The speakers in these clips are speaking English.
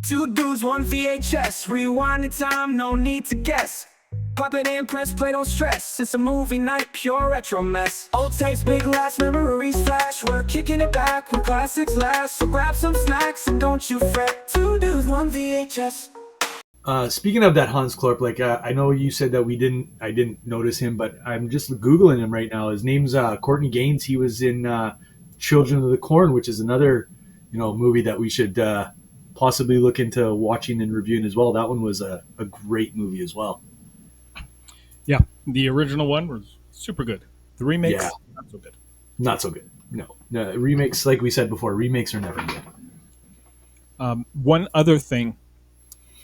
Two dudes, one VHS. Rewind the time, no need to guess. Pop it in, press play, don't stress. It's a movie night, pure retro mess. Old tapes, big last memories flash. We're kicking it back when classics last. So grab some snacks and don't you fret. Two dudes, one VHS. Speaking of that Hans Klorp, I know you said that I didn't notice him, but I'm just Googling him right now. His name's Courtney Gaines. He was in Children of the Corn, which is another, movie that we should possibly look into watching and reviewing as well. That one was a great movie as well. Yeah, the original one was super good. The remakes, Yeah. not so good. Not so good. No, remakes, like we said before, remakes are never good. One other thing,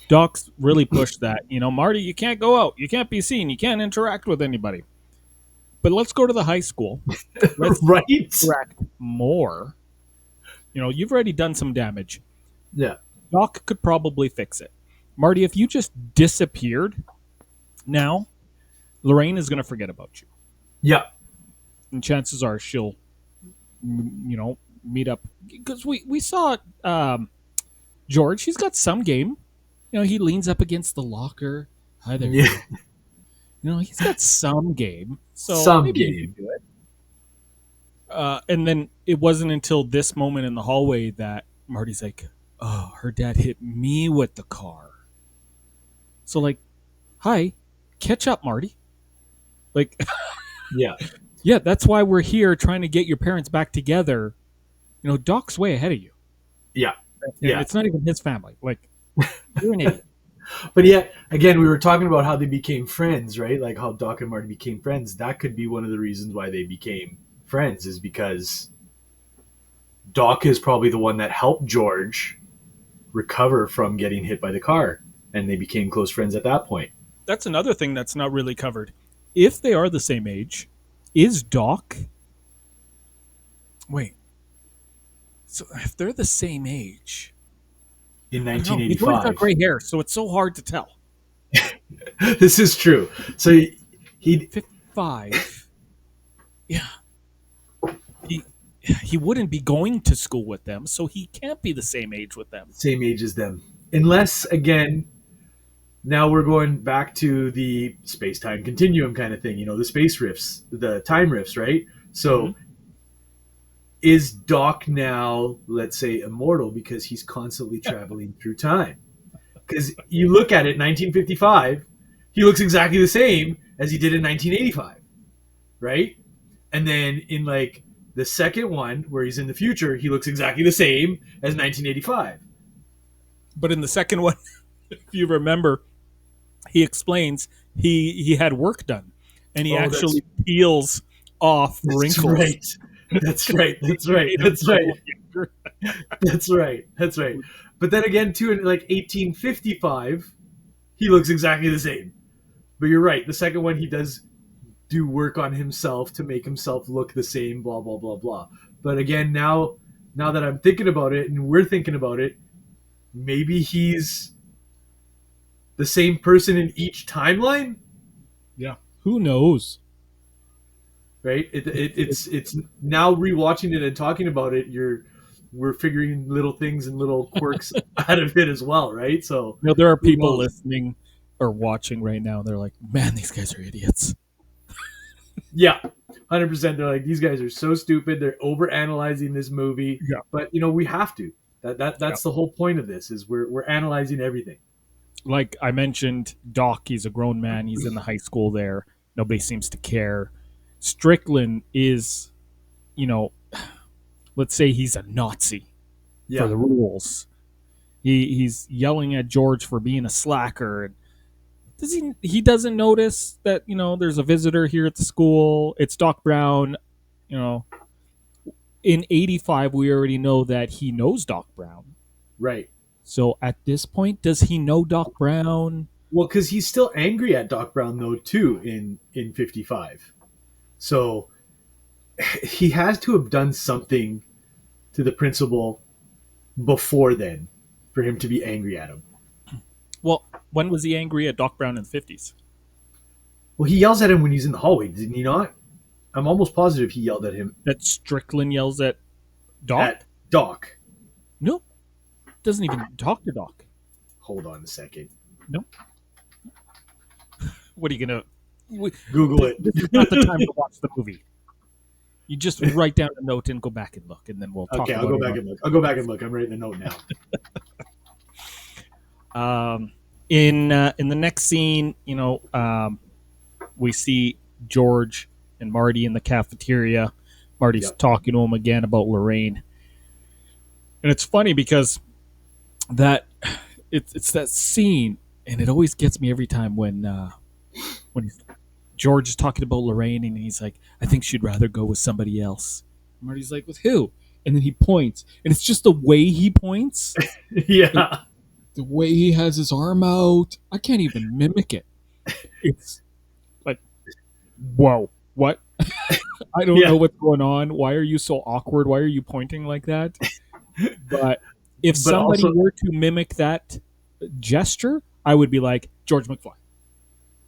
Doc's really pushed that. Marty, you can't go out. You can't be seen. You can't interact with anybody. But let's go to the high school. Let's Right? interact more. You've already done some damage. Yeah. Doc could probably fix it. Marty, if you just disappeared now, Lorraine is going to forget about you. Yeah. And chances are she'll, meet up. Because we saw George. He's got some game. He leans up against the locker. Hi there. Yeah. He's got some game. So Some maybe he game. can do it. And then it wasn't until this moment in the hallway that Marty's like, oh, her dad hit me with the car. So hi, catch up, Marty. Yeah. Yeah, that's why we're here trying to get your parents back together. Doc's way ahead of you. Yeah. And Yeah. it's not even his family. You're an idiot. But yet, again, we were talking about how they became friends, right? Like how Doc and Marty became friends. That could be one of the reasons why they became friends, is because Doc is probably the one that helped George recover from getting hit by the car, and they became close friends at that point. That's another thing that's not really covered. If they are the same age, is Doc... Wait. So if they're the same age... In He's always got 1985. gray hair, so it's so hard to tell. This is true. So he 55. Yeah. He wouldn't be going to school with them, so he can't be the same age with them. same age as them. Unless, again, now we're going back to the space-time continuum kind of thing, the space rifts, the time rifts, right? So is Doc now, let's say, immortal because he's constantly traveling through time? Because you look at it, 1955, he looks exactly the same as he did in 1985, right? And then in the second one, where he's in the future, he looks exactly the same as 1985. But in the second one, if you remember, he explains he had work done, and he actually peels off wrinkles. Right. That's right. That's right. That's right. That's right. That's right. But then again, too, in 1855, he looks exactly the same. But you're right. The second one, he does do work on himself to make himself look the same, blah, blah, blah, blah. But again, now that I'm thinking about it and we're thinking about it, maybe he's the same person in each timeline? Yeah. Who knows? Right? It's now rewatching it and talking about it, we're figuring little things and little quirks out of it as well, right? So There are people listening or watching right now. They're like, man, these guys are idiots. yeah, 100%. They're like, these guys are so stupid. They're over analyzing this movie. Yeah. But we have to. That's the whole point of this, is we're analyzing everything. Like I mentioned, Doc, he's a grown man. He's in the high school there. Nobody seems to care. Strickland is, let's say he's a Nazi for the rules. He's yelling at George for being a slacker. He doesn't notice that, there's a visitor here at the school. It's Doc Brown. In 85, we already know that he knows Doc Brown. Right. So at this point, does he know Doc Brown? Well, because he's still angry at Doc Brown, though, too, in 55. So he has to have done something to the principal before then for him to be angry at him. Well, when was he angry at Doc Brown in the 50s? Well, he yells at him when he's in the hallway, didn't he not? I'm almost positive he yelled at him. That Strickland yells at Doc? At Doc. No. Doesn't even talk to Doc. Hold on a second. No. What are you gonna? Google it. This is not the time to watch the movie. You just write down a note and go back and look, and then we'll talk Okay, about I'll go it. back and look. I'll go back and look. I'm writing a note now. In the next scene, we see George and Marty in the cafeteria. Marty's Yep. talking to him again about Lorraine, and it's funny because that it's that scene, and it always gets me every time when George is talking about Lorraine, and he's like, "I think she'd rather go with somebody else." Marty's like, "With who?" And then he points, and it's just the way he points. Yeah. The way he has his arm out, I can't even mimic it. It's like, whoa, what? I don't know what's going on. Why are you so awkward? Why are you pointing like that? But if somebody were to mimic that gesture, I would be like George McFly.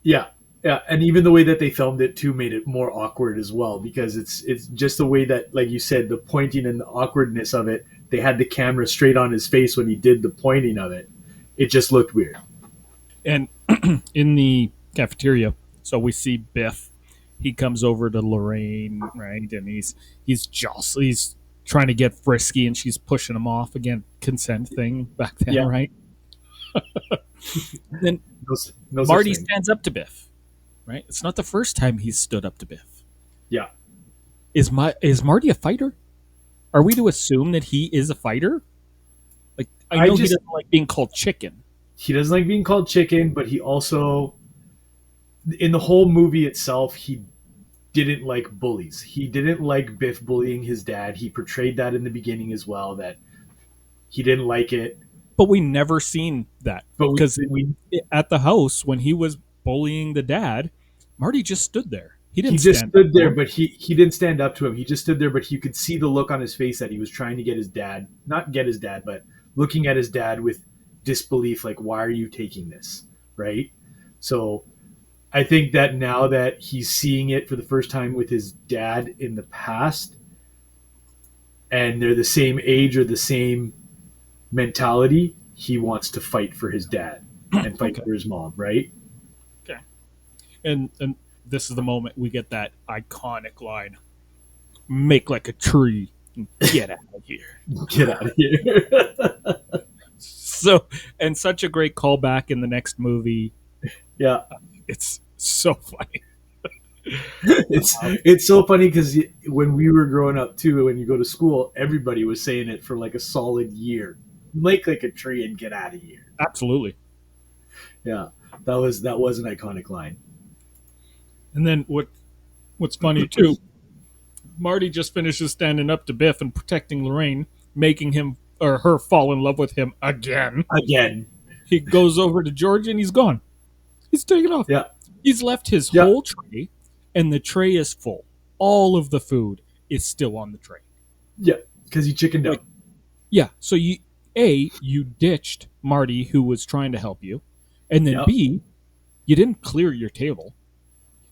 Yeah. Yeah, and even the way that they filmed it too made it more awkward as well, because it's just the way that, like you said, the pointing and the awkwardness of it. They had the camera straight on his face when he did the pointing of it. It just looked weird. And in the cafeteria, so we see Biff. He comes over to Lorraine, right, and he's trying to get frisky, and she's pushing him off again. Consent thing back then, right? Then No Marty such thing. stands up to Biff. Right? It's not the first time he's stood up to Biff. Yeah. Is Marty a fighter? Are we to assume that he is a fighter? Like, I know he doesn't like being called chicken. He doesn't like being called chicken, but he also, in the whole movie itself, he didn't like bullies. He didn't like Biff bullying his dad. He portrayed that in the beginning as well, that he didn't like it. But we never seen that. Because at the house, when he was bullying the dad, Marty just stood there. He just stood there, but he didn't stand up to him. He just stood there, but you could see the look on his face that he was trying to get his dad, not get his dad, but looking at his dad with disbelief, like, why are you taking this? Right? So I think that now that he's seeing it for the first time with his dad in the past, and they're the same age or the same mentality, he wants to fight for his dad and fight for his mom, right? Okay. And this is the moment we get that iconic line: "Make like a tree and get out of here." Get out of here. So, and such a great callback in the next movie. Yeah. It's so funny. It's so funny because when we were growing up too, when you go to school, everybody was saying it for like a solid year. Make like a tree and get out of here. Absolutely. Yeah, that was an iconic line. And then what's funny too, Marty just finishes standing up to Biff and protecting Lorraine, making him or her fall in love with him again. Again. He goes over to George and he's gone. He's taken off. Yeah. He's left his whole tray, and the tray is full. All of the food is still on the tray. Yeah, because he chickened out. Yeah, so you ditched Marty, who was trying to help you, and then B, you didn't clear your table,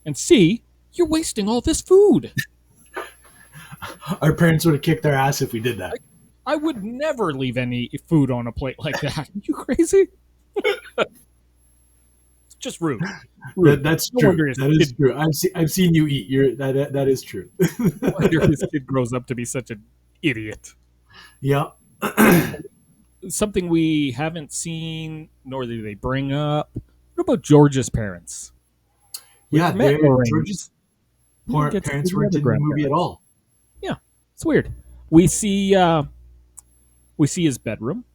and C, you're wasting all this food. Our parents would have kicked our ass if we did that. I would never leave any food on a plate like that. Are you crazy? Just rude. That's true. That is true. I've seen you eat. That is true. No wonder his kid grows up to be such an idiot. Yeah. Something we haven't seen, nor do they bring up. What about George's parents? Yeah, George's parents weren't in the movie at all. Yeah, it's weird. We see his bedroom.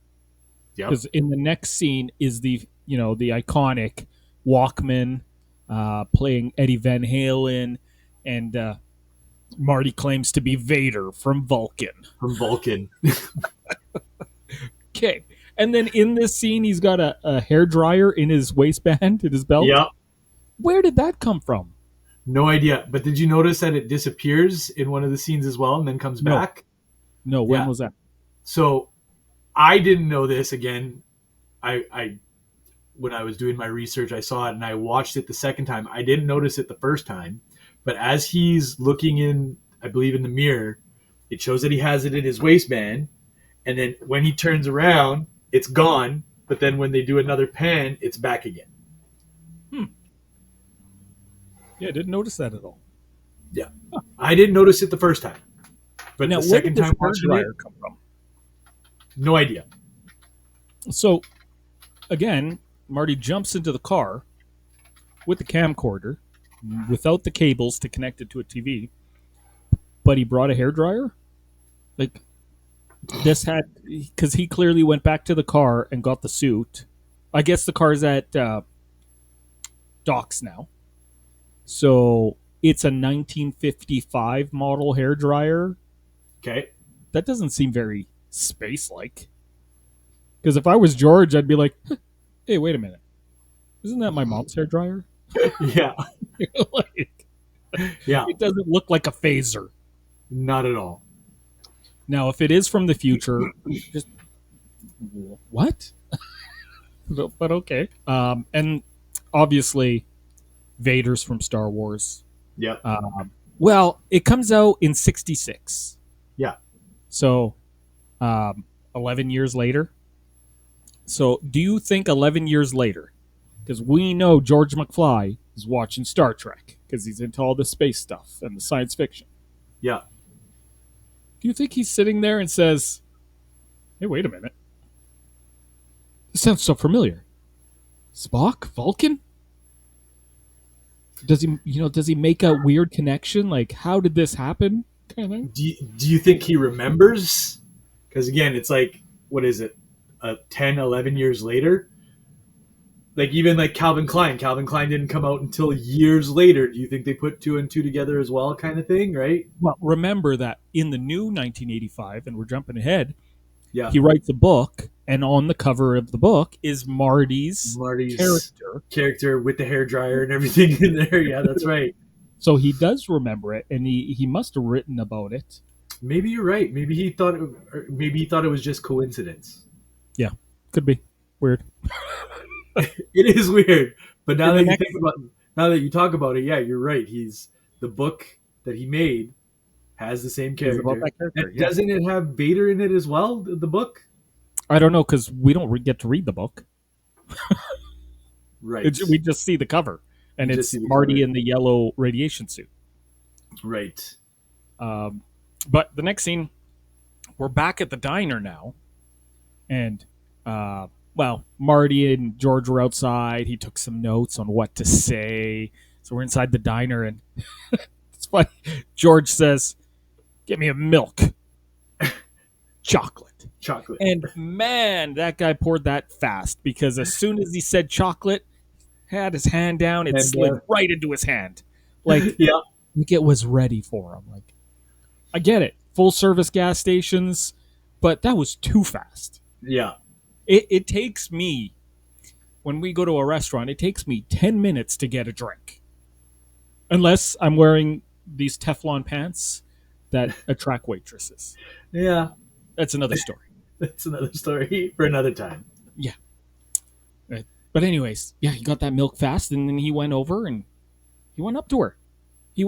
Yeah. Because in the next scene is the iconic Walkman playing Eddie Van Halen, and Marty claims to be Vader from Vulcan. Okay. And then in this scene, he's got a hairdryer in his waistband, in his belt. Yeah. Where did that come from? No idea. But did you notice that it disappears in one of the scenes as well and then comes back? No. When was that? So I didn't know this. Again, I when I was doing my research, I saw it and I watched it the second time. I didn't notice it the first time. But as he's looking in, I believe in the mirror, it shows that he has it in his waistband. And then when he turns around, it's gone. but then when they do another pan, it's back again. Yeah, I didn't notice that at all. Yeah, I didn't notice it the first time, but Now, the where did second this time hair watching dryer it, come from? no idea. So, again, Marty jumps into the car with the camcorder without the cables to connect it to a TV, but he brought a hair dryer. Like this had because he clearly went back to the car and got the suit. I guess the car's at docks now, so it's a 1955 model hair dryer. Okay. That doesn't seem very space-like. Because if I was George, I'd be like, "Hey, wait a minute, isn't that my mom's hair dryer?" Yeah. Like, Yeah. it doesn't look like a phaser. Not at all. Now, if it is from the future, just what? But okay. And obviously, Vader's from Star Wars. Yep. Well, it comes out in '66, Yeah. so 11 years later. So, do you think 11 years later, because we know George McFly is watching Star Trek because he's into all the space stuff and the science fiction. Yeah. Do you think he's sitting there and says, "Hey, wait a minute. This sounds so familiar. Spock? Vulcan?" Does he make a weird connection? Like, how did this happen? Kind of thing. Do you think he remembers? Because again, it's like, what is it? 10, 11 years later? Like even like Calvin Klein. Calvin Klein didn't come out until years later. Do you think they put two and two together as well, kind of thing, right? Well, remember that in the new 1985, and we're jumping ahead, Yeah. he writes a book, and on the cover of the book is Marty's character with the hair dryer and everything in there. Yeah, that's right. So he does remember it, and he must have written about it. Maybe you're right. Maybe he thought it was just coincidence. Yeah, could be weird. It is weird, but now that you talk about it, yeah, you're right. The book that he made has the same character. About that character, And doesn't it have Vader in it as well? The book? I don't know because we don't get to read the book. Right. We just see the cover, and it's Marty cover. in the yellow radiation suit. Right. But the next scene, we're back at the diner now, and Marty and George were outside. He took some notes on what to say. So we're inside the diner, and it's funny. George says, "Get me a milk." Chocolate. And man, that guy poured that fast because as soon as he said chocolate, had his hand down, it slid right into his hand. Like, yeah. Like it was ready for him. Like, I get it. Full service gas stations, but that was too fast. Yeah. It takes me, when we go to a restaurant, it takes me 10 minutes to get a drink. Unless I'm wearing these Teflon pants that attract waitresses. Yeah. That's another story. That's another story for another time. Yeah. But anyways, yeah, he got that milk fast, and then he went over and he went up to her. He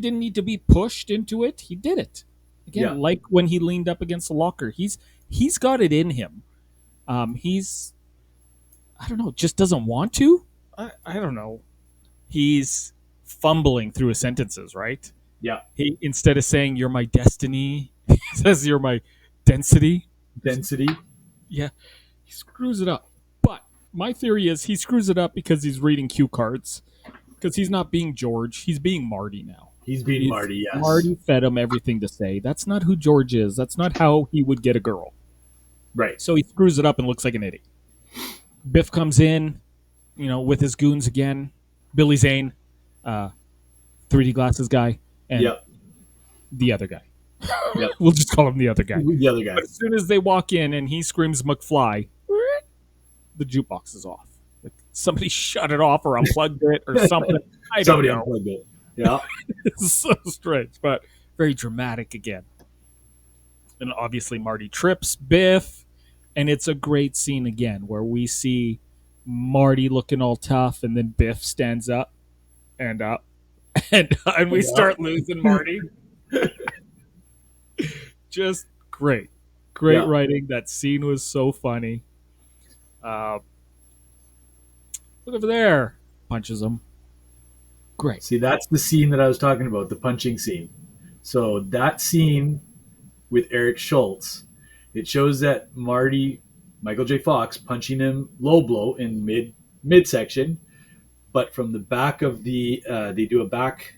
didn't need to be pushed into it. He did it. Again, like when he leaned up against the locker. He's got it in him. I don't know, just doesn't want to. I don't know. He's fumbling through his sentences, right? Yeah. He, instead of saying "you're my destiny," he says "you're my density." Density. Yeah, he screws it up. But my theory is he screws it up because he's reading cue cards. Because he's not being George, he's being Marty now. He's Marty, yes. Marty fed him everything to say. That's not who George is. That's not how he would get a girl. Right. So he screws it up and looks like an idiot. Biff comes in, with his goons again. Billy Zane, 3D glasses guy, and the other guy. Yep. We'll just call him the other guy. The other guy. But as soon as they walk in and he screams McFly, the jukebox is off. Like somebody shut it off or unplugged it or something. I don't know. Unplugged it. Yeah. It's so strange, but very dramatic again. And obviously Marty trips Biff, and it's a great scene again where we see Marty looking all tough, and then Biff stands up and we start losing Marty. Just great writing. That scene was so funny. Uh, Look over there. Punches him. Great. See, that's the scene that I was talking about, the punching scene. So that scene with Eric Schultz, it shows that Michael J. Fox, punching him low blow in midsection, but from the back of they do a back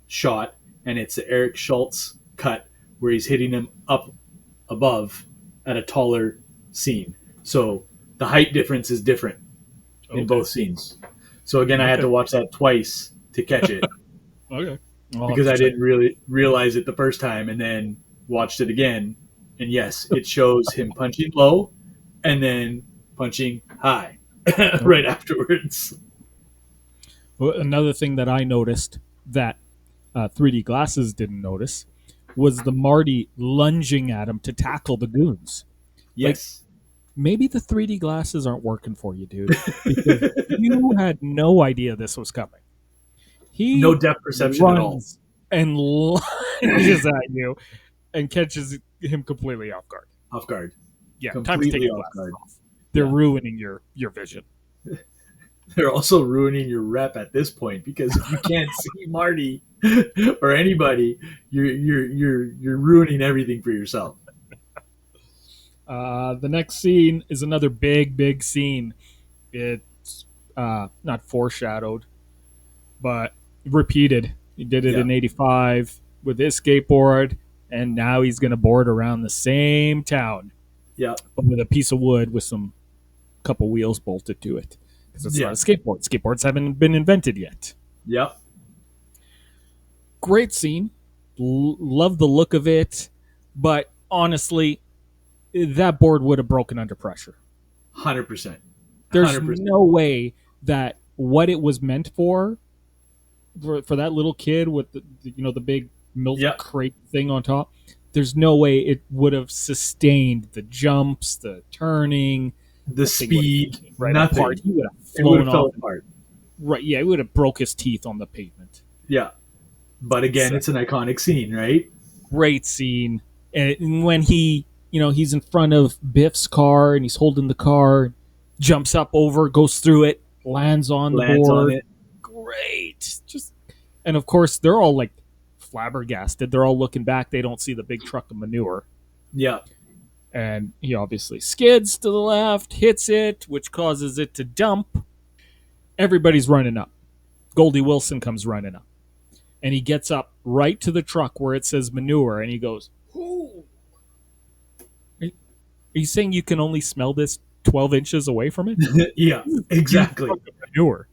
shot, and it's the Eric Schultz cut where he's hitting him up above at a taller scene. So the height difference is different in both scenes. So again, I had to watch that twice to catch it. Okay. Because I didn't really realize it the first time, and then watched it again. And yes, it shows him punching low and then punching high right afterwards. Well, another thing that I noticed that 3D glasses didn't notice was the Marty lunging at him to tackle the goons. Yes. Maybe the 3D glasses aren't working for you, dude, because you had no idea this was coming. He No depth perception at all. runs and lunges at you and catches him completely off guard. Off guard. Yeah, time to Completely take your off glasses guard. off. They're Yeah. ruining your vision. They're also ruining your rep at this point, because if you can't see Marty or anybody, you're ruining everything for yourself. The next scene is another big scene. It's not foreshadowed, but repeated. He did it Yeah. in '85 with his skateboard, and now he's going to board around the same town, Yeah. but with a piece of wood with some couple wheels bolted to it. Because it's Yeah. not a skateboard. Skateboards haven't been invented yet. Yep. Great scene. Love the look of it, but honestly, that board would have broken under pressure. 100%. There's 100%. no way that what it was meant for that little kid with the big milk Yep. crate thing on top. There's no way it would have sustained the jumps, the turning, The speed, right nothing. apart. He would have It would flown have fell off. apart. Right, yeah, it would have broke his teeth on the pavement. Yeah. But again, So- it's an iconic scene, right? Great scene, and when he's in front of Biff's car and he's holding the car, jumps up over, goes through it, lands on the Lands board. on it. Great. And of course they're all like flabbergasted. They're all looking back. They don't see the big truck of manure. Yeah. And he obviously skids to the left, hits it, which causes it to dump. Everybody's running up. Goldie Wilson comes running up. And he gets up right to the truck where it says manure, and he goes, "Ooh." Are you saying you can only smell this 12 inches away from it? Yeah, exactly. Manure.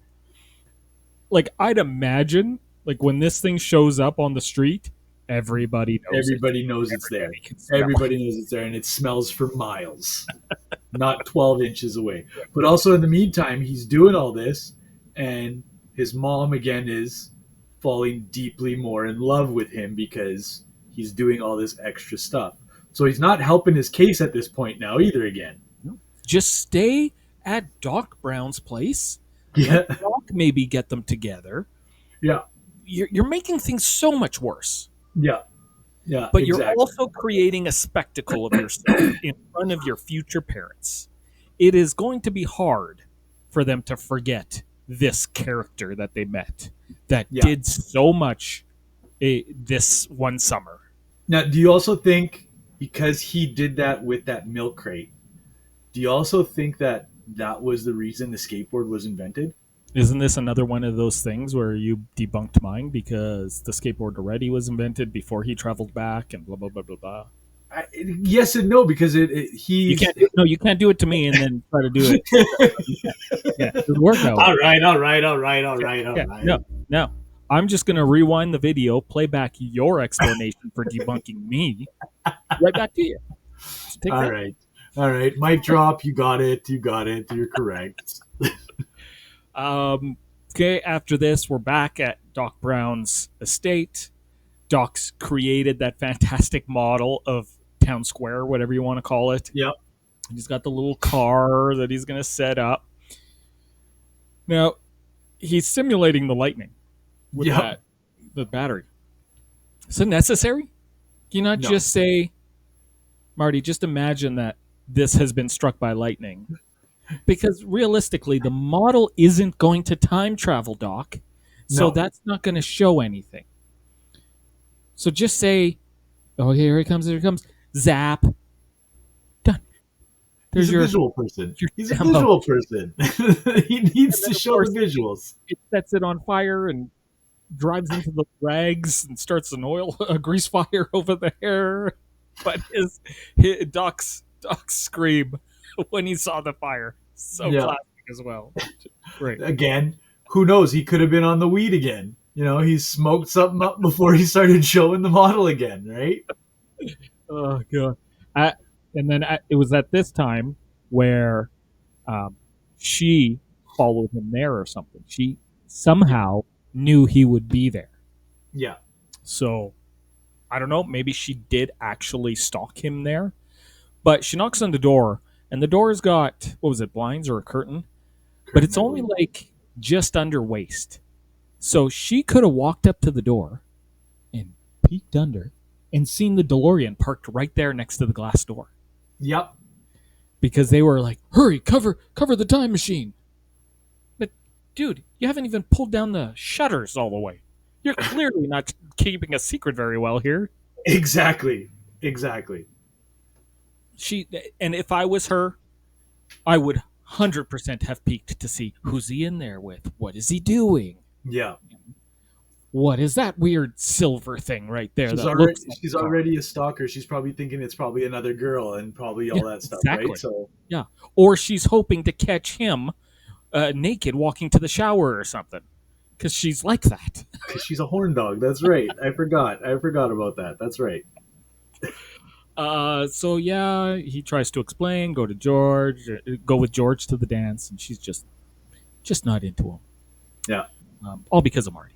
Like, I'd imagine, like, when this thing shows up on the street, everybody knows Everybody knows it's there. Everybody can smell Everybody knows it's there, and it smells for miles, not 12 inches away. But also in the meantime, he's doing all this, and his mom, again, is falling deeply more in love with him because he's doing all this extra stuff. So he's not helping his case at this point now either again. Just stay at Doc Brown's place. Yeah. Doc maybe get them together. Yeah. You're making things so much worse. Yeah. Yeah. But you're exactly. also creating a spectacle of yourself in front of your future parents. It is going to be hard for them to forget this character that they met that Yeah. did so much this one summer. Now, do you also think, because he did that with that milk crate, do you also think that that was the reason the skateboard was invented? Isn't this another one of those things where you debunked mine because the skateboard already was invented before he traveled back and blah blah blah blah blah? Yes and no, because You can't do it to me and then try to do it. Yeah, it doesn't work that way. All right. No. I'm just gonna rewind the video, play back your explanation for debunking me, right back to you. So take that. All right. Mic drop. You got it. You're correct. Okay, after this, we're back at Doc Brown's estate. Doc's created that fantastic model of town square, whatever you want to call it. Yep. He's got the little car that he's going to set up. Now, he's simulating the lightning with Yep. the battery. Is it necessary? Can you not No. just say, Marty, just imagine that this has been struck by lightning. Because realistically, the model isn't going to time travel, Doc. So No, that's not going to show anything. So just say, "Oh, here he comes, here he comes." Zap. Done. he's There's a visual person. your He's a demo. visual person. He needs And then to of show the course visuals. it sets it on fire and drives into the rags and starts an oil a grease fire over there. But his Doc's scream when he saw the fire, so Yeah. classic as well. Great. Again, who knows? He could have been on the weed again. He smoked something up before he started showing the model again, right? Oh god. I, and then it was at this time where um, she followed him there or something. She somehow knew he would be there. Yeah. So I don't know. Maybe she did actually stalk him there. But she knocks on the door, and the door's got, what was it, blinds or a curtain? But Curtain, it's I only believe. like just under waist. So she could have walked up to the door and peeked under and seen the DeLorean parked right there next to the glass door. Yep. Because they were like, hurry, cover the time machine. But dude, you haven't even pulled down the shutters all the way. You're clearly not keeping a secret very well here. Exactly. Exactly. She and if I was her, I would 100% have peeked to see who's he in there with? What is he doing? Yeah. What is that weird silver thing right there She's that already looks like she's a car? already a stalker. She's probably thinking it's probably another girl and probably Yeah, all that stuff, right? exactly. So Yeah. Or she's hoping to catch him naked walking to the shower or something. Because she's like that. because she's a horn dog. That's right. I forgot. I forgot about that. That's right. So yeah, he tries to explain, go with George to the dance, and she's just not into him. Yeah. All because of Marty.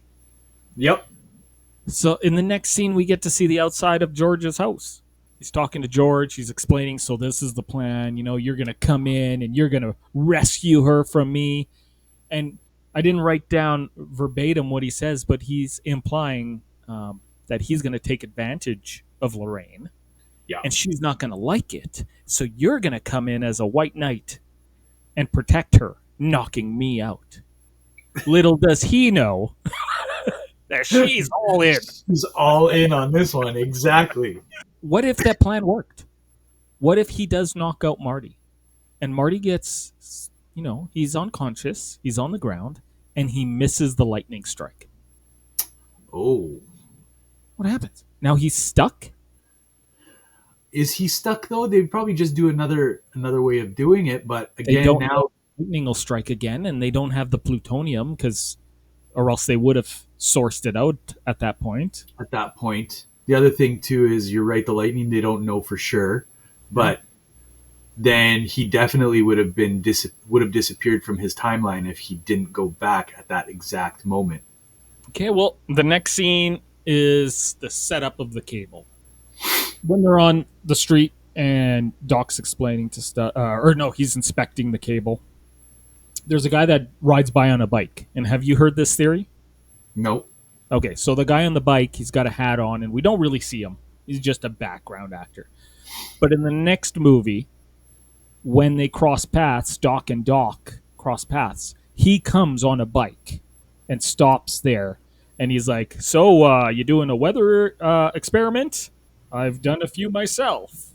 Yep. So in the next scene, we get to see the outside of George's house. He's talking to George. He's explaining, so this is the plan. You're going to come in and you're going to rescue her from me. And I didn't write down verbatim what he says, but he's implying that he's going to take advantage of Lorraine Yeah. and she's not going to like it. So you're going to come in as a white knight and protect her, knocking me out. Little does he know that she's all in. She's all in on this one. Exactly. What if that plan worked? What if he does knock out Marty and Marty gets, he's unconscious, he's on the ground, and he misses the lightning strike? Oh. What happens? Now he's stuck? Is he stuck though? They'd probably just do another way of doing it, but They again don't now know lightning will strike again, and they don't have the plutonium or else they would have sourced it out at that point. at that point. The other thing too is you're right, the lightning they don't know for sure, but then he definitely would have disappeared from his timeline if he didn't go back at that exact moment. Okay, well, the next scene is the setup of the cable. When they're on the street and Doc's explaining to stuff, or no, he's inspecting the cable. There's a guy that rides by on a bike. And have you heard this theory? Nope. Okay, so the guy on the bike, he's got a hat on, and we don't really see him. He's just a background actor. But in the next movie, when they cross paths, Doc and Doc cross paths, he comes on a bike and stops there. And he's like, so, you doing a weather experiment? I've done a few myself. So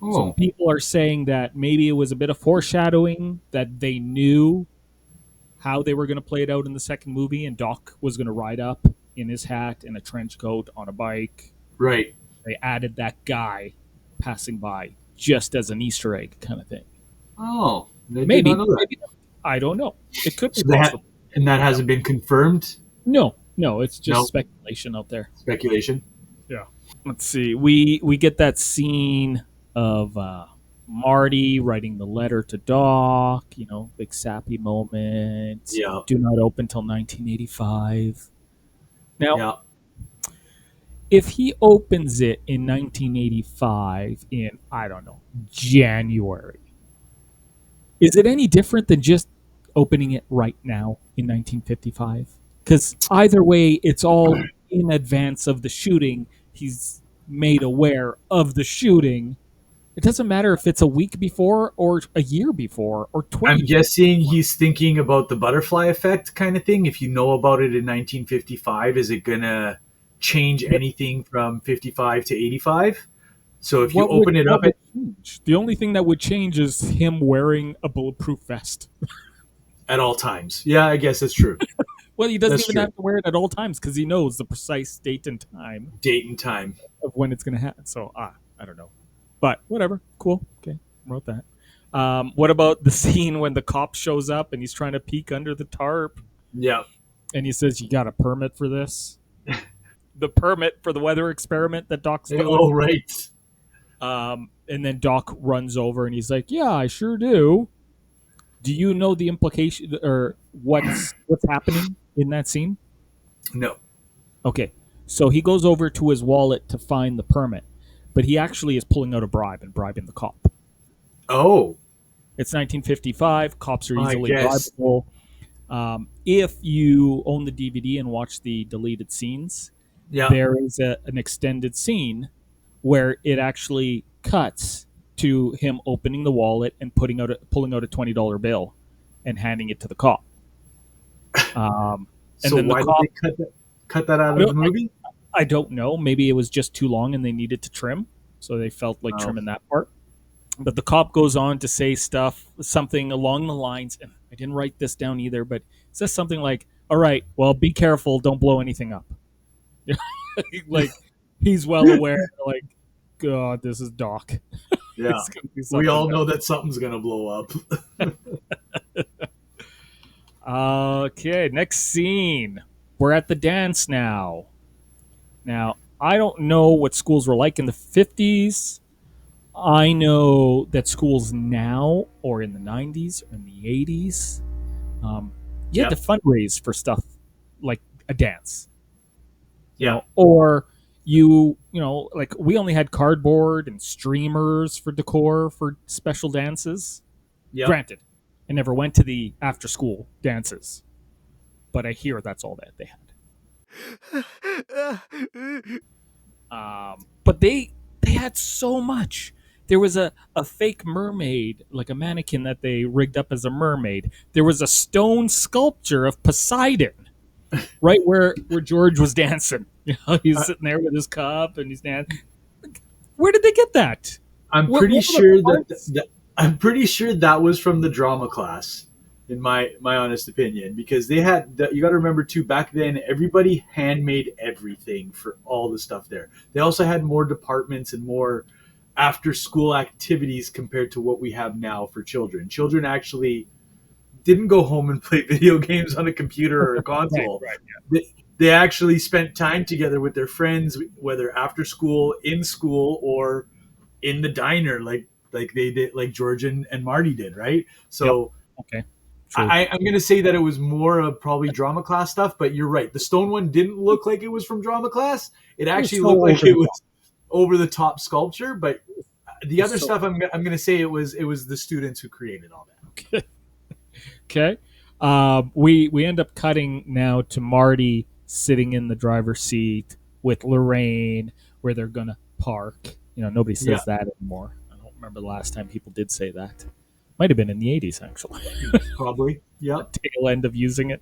Oh, people are saying that maybe it was a bit of foreshadowing, that they knew how they were going to play it out in the second movie, and Doc was going to ride up in his hat and a trench coat on a bike. right. They added that guy passing by just as an Easter egg kind of thing. Oh, they did Maybe, not know that. maybe not. I don't know. It could be So possible. and that hasn't been confirmed. No, it's just No. speculation out there. Speculation. Yeah. Let's see. We get that scene of Marty writing the letter to Doc. Big sappy moment. Yeah. Do not open till 1985. Now, Yeah. if he opens it in 1985 in, I don't know, January, is it any different than just opening it right now in 1955? Because either way, it's all in advance of the shooting. He's made aware of the shooting, It doesn't matter if it's a week before or a year before or 20 I'm years guessing before. he's thinking about the butterfly effect kind of thing. If you know about it in 1955, is it gonna change anything from 55 to 85? So if you open it up What at, would change? The only thing that would change is him wearing a bulletproof vest. at all times, yeah, I guess that's true. Well, he doesn't That's even true. have to wear it at all times because he knows the precise date and time Date and time. of when it's going to happen. So, I don't know. But whatever. Cool. Okay. Wrote that. What about the scene when the cop shows up and he's trying to peek under the tarp Yeah. and he says, "You got a permit for this?" The permit for the weather experiment that Doc's doing. Oh, right. And then Doc runs over and he's like, "Yeah, I sure do." Do you know the implication or what's happening in that scene? No. Okay, so he goes over to his wallet to find the permit, but he actually is pulling out a bribe and bribing the cop. Oh, It's 1955. Cops are I easily guess. bribable. If you own the DVD and watch the deleted scenes, Yeah. there is an extended scene where it actually cuts to him opening the wallet and pulling out a $20 bill and handing it to the cop. And So then the why did they cop, cut that out I of the don't, movie? I don't know. Maybe it was just too long and they needed to trim, so they felt like Oh. trimming that part. But the cop goes on to say something along the lines, and I didn't write this down either, but it says something like, "All right, well, be careful, don't blow anything up." Like he's well aware, like, God, this is Doc. Yeah. It's gonna be We something all bad. know that something's gonna blow up. Okay, next scene. We're at the dance now. Now, I don't know what schools were like in the 50s. I know that schools now, or in the 90s, or in the 80s, um, you had to Yep. fundraise for stuff like a dance, Yeah. or like we only had cardboard and streamers for decor for special dances. Yep. Granted, I never went to the after school dances, but I hear that's all that they had. But they had so much. There was a fake mermaid, like a mannequin that they rigged up as a mermaid. There was a stone sculpture of Poseidon, right where George was dancing. He's I, sitting there with his cup and he's dancing. Where did they get that? I'm pretty What were the sure parts? I'm pretty sure that was from the drama class, in my honest opinion, because they had you got to remember too. Back then, everybody handmade everything for all the stuff there. They also had more departments and more after school activities compared to what we have now for children. Children actually didn't go home and play video games on a computer or a Right, console. right. They actually spent time together with their friends, whether after school, in school, or in the diner, like they did, like George and Marty did, right? Yep. So Okay. True. I'm gonna say that it was more of probably drama class stuff, but you're right. The stone one didn't look like it was from drama class. It It was actually so looked like over it the was over the top sculpture, but It the was other so stuff I'm gonna say it was the students who created all that. okay. We end up cutting now to Marty sitting in the driver's seat with Lorraine, where they're gonna park. Nobody Yeah, says that anymore. I don't remember the last time people did say that. Might have been in the '80s, actually. probably. Yeah, The tail end of using it.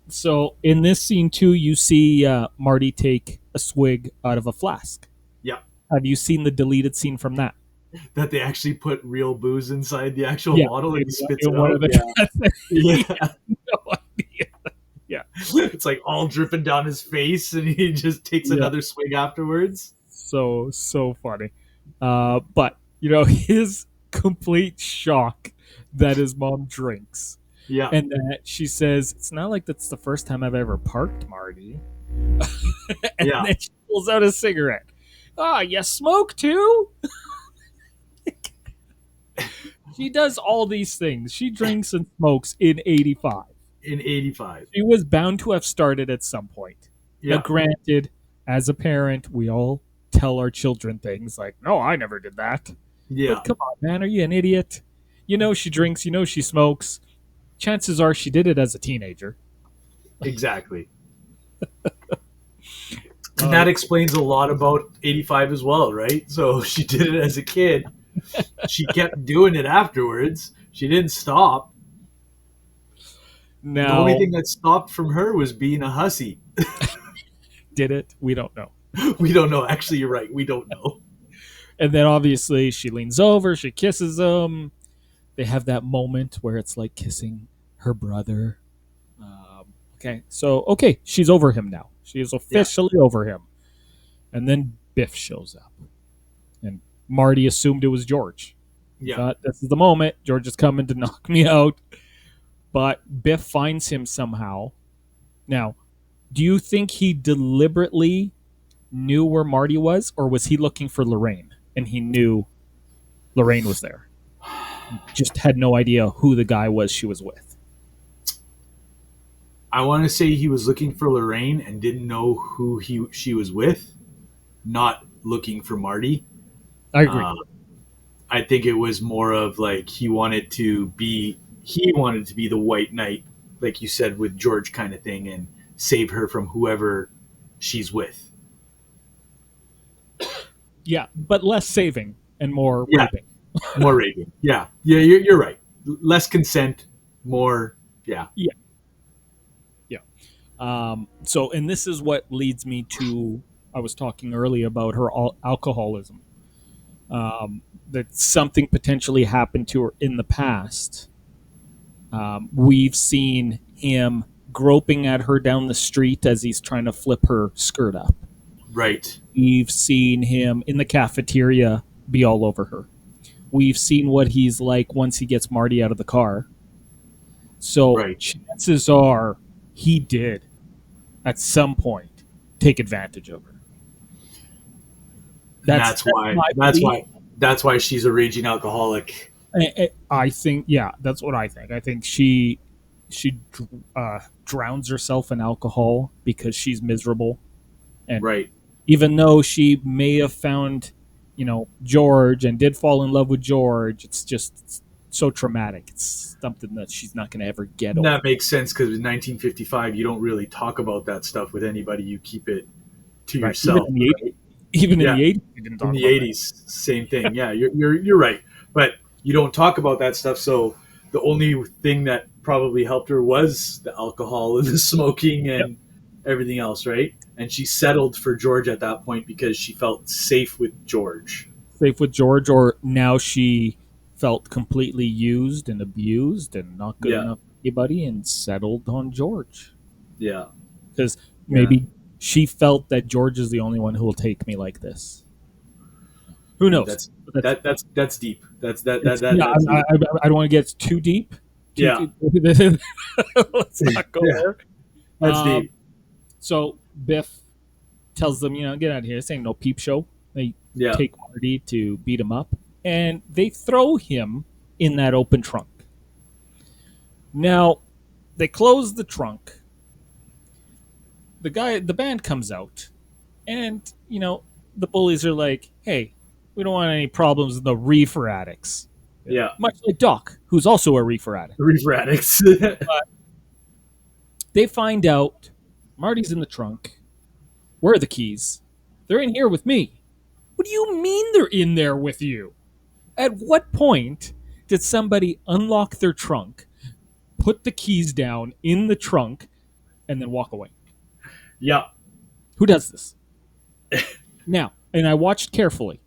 So in this scene too, you see Marty take a swig out of a flask. yeah. Have you seen the deleted scene from that? That they actually put real booze inside the actual Yeah, bottle and he spits in it one out. of the Yeah, he yeah. has no idea. Yeah, It's like all dripping down his face, and he just takes yeah. another swig afterwards. So funny. But his complete shock that his mom drinks, Yeah, and that she says it's not like that's the first time I've ever parked, Marty. And yeah. then she pulls out a cigarette. Ah, you smoke too? She does all these things. She drinks and smokes in '85. In '85. She was bound to have started at some point. Now, Yeah, granted, as a parent, we all tell our children things like, "No, I never did that." yeah. But come on, man, are you an idiot? She drinks. She smokes. Chances are she did it as a teenager. Exactly. And that explains a lot about 85 as well, right? So she did it as a kid. She kept doing it afterwards. She didn't stop. The only Now, thing that stopped from her was being a hussy. did it? We don't know. We don't know. Actually, you're right. We don't know. And then obviously she leans over, she kisses him. They have that moment where it's like kissing her brother. Okay, she's over him now. She is Yeah. officially over him. And then Biff shows up. And Marty assumed it was George. He Yeah. thought, this is the moment. George is coming to knock me out. But Biff finds him somehow. Now, do you think he deliberately knew where Marty was, or was he looking for Lorraine and he knew Lorraine was there? Just had no idea who the guy was she was with. I want to say he was looking for Lorraine and didn't know who she was with, not looking for Marty. I agree. I think it was more of like he wanted to be the white knight, like you said, with George kind of thing, and save her from whoever she's with. Yeah, but less saving and more Yeah. raping. More raping. Yeah. You're right. Less consent, more. Yeah. So, and this is what leads me to, I was talking earlier about her alcoholism. That something potentially happened to her in the past. We've seen him groping at her down the street as he's trying to flip her skirt up. Right. We've seen him in the cafeteria be all over her. We've seen what he's like once he gets Marty out of the car. So Right. chances are he did, at some point, take advantage of her. That's my That's belief. why. That's why she's a raging alcoholic. I think, yeah, that's what I think. I think she drowns herself in alcohol because she's miserable, and Right. even though she may have found, George and did fall in love with George, it's just so traumatic. It's something that she's not going to ever get over. That makes sense because in 1955, you don't really talk about that stuff with anybody. You keep it to Right. yourself. Even Yeah. in the 80s, we didn't talk In the about 80s, same thing. Yeah, you're right. But you don't talk about that stuff. So the only thing that probably helped her was the alcohol and the smoking and everything else, right? And she settled for George at that point because she felt safe with George. that. Safe with George, or now she felt completely used and abused and not good Yeah. enough for anybody and settled on George. Yeah. Because maybe she felt that George is the only one who will take me like this. Who knows? That's That's deep. That's yeah, deep. I don't want to get too deep. Yeah. Let's not go Yeah. there. That's Um, deep. So Biff tells them, get out of here. This ain't no peep show. They Yeah. take Marty to beat him up, and they throw him in that open trunk. Now, they close the trunk. The band comes out, and the bullies are like, "Hey, we don't want any problems with the reefer addicts." Yeah. Much like Doc, who's also a reefer addict. Reefer addicts. They find out Marty's in the trunk. Where are the keys? They're in here with me. What do you mean they're in there with you? At what point did somebody unlock their trunk, put the keys down in the trunk, and then walk away? Yeah. Who does this? Now, and I watched carefully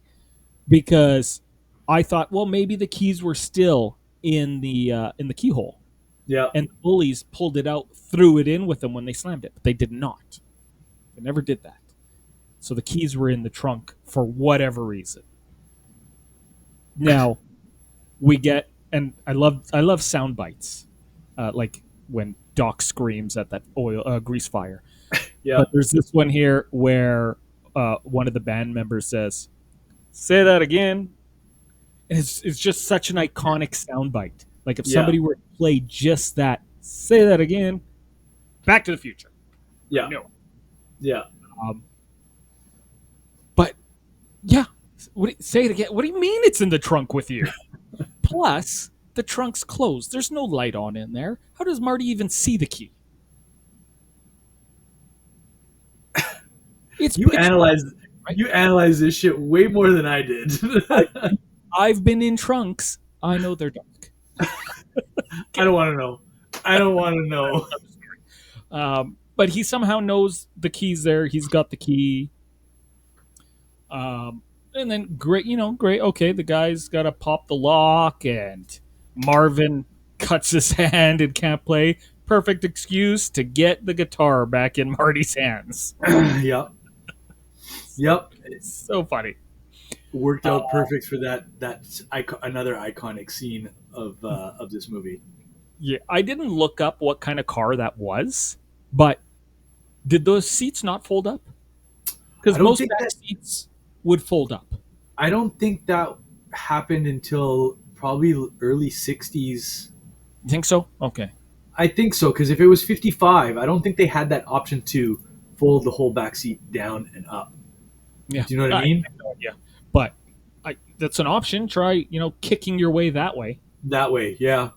because I thought, well, maybe the keys were still in the keyhole, Yeah. and the bullies pulled it out, threw it in with them when they slammed it, but they did not. They never did that. So the keys were in the trunk for whatever reason. Now we get, and I love sound bites, like when Doc screams at that grease fire. Yeah. But there's this one here where one of the band members says, "Say that again." And it's just such an iconic soundbite. Like if somebody were to play just that, "Say that again," Back to the Future. Yeah. No. Yeah. But yeah, say it again. What do you mean it's in the trunk with you? Plus, the trunk's closed. There's no light on in there. How does Marty even see the key? It's You pitch black, analyze right? you analyze this shit way more than I did. I've I've been in trunks. I know they're dark. I Okay. don't want to know. I don't want to know. But he somehow knows the key's there. He's got the key. And then great, great. Okay, the guy's got to pop the lock, and Marvin cuts his hand and can't play. Perfect excuse to get the guitar back in Marty's hands. Yep. Yep. So funny. Worked Uh, out perfect for another iconic scene of this movie. yeah, I didn't look up what kind of car that was, but did those seats not fold up? I Because don't most think back that seats would fold up. I don't think that happened until probably early 60s. You think so? Okay. I think so, because if it was 55, I don't think they had that option to fold the whole back seat down and up. Yeah. Do you know what I I mean? have no idea. But that's an option. Try, kicking your way that way. That way, yeah.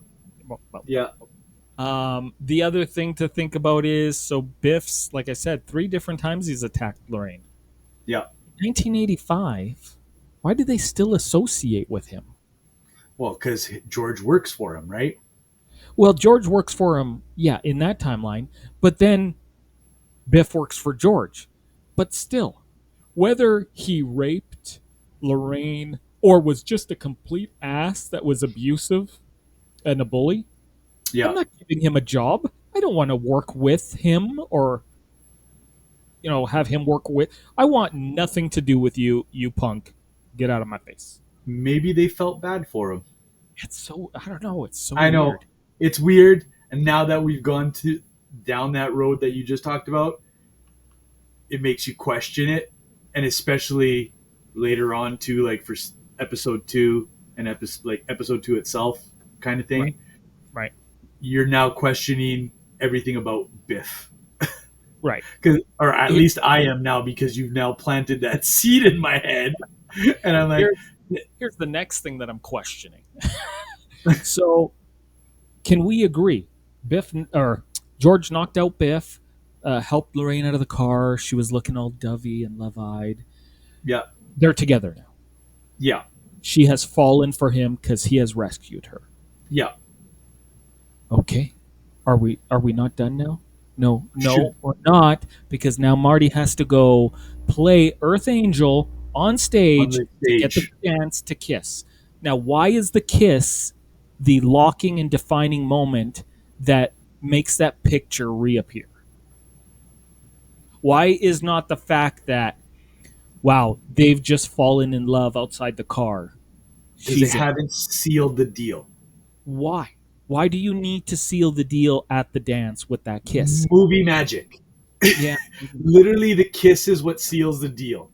Yeah. The other thing to think about is so Biff's, like I said, 3 different times he's attacked Lorraine. Yeah. 1985. Why do they still associate with him? Well, because George works for him, right? Well, George works for him, yeah, in that timeline, but then Biff works for George. But still, whether he raped Lorraine or was just a complete ass that was abusive and a bully, I'm Yeah. not giving him a job. I don't want to work with him or have him work with. I want nothing to do with you, you punk. Get out of my face. Maybe they felt bad for him. It's so I don't know. It's so I know weird. it's weird, and now that we've gone to down that road that you just talked about, it makes you question it, and especially later on too, like for episode 2 and episode 2 itself, kind of Right, thing. right, You're now questioning everything about Biff, right. or at Here- least I am now, because you've now planted that seed in my head, and I'm like, here's the next thing that I'm questioning. So, can we agree? Biff or George knocked out Biff, helped Lorraine out of the car. She was looking all dovey and love-eyed. yeah, They're together now. yeah, She has fallen for him because he has rescued her. yeah. Okay. Are we not done now? No, Should- we're not, because now Marty has to go play Earth Angel on on stage the to get the stage. chance to kiss. Now, why is the kiss the locking and defining moment that makes that picture reappear? Why is not the fact that, wow, they've just fallen in love outside the car? Because they She's in. haven't sealed the deal. Why? Why do you need to seal the deal at the dance with that kiss? Movie magic. Yeah. Literally, the kiss is what seals the deal.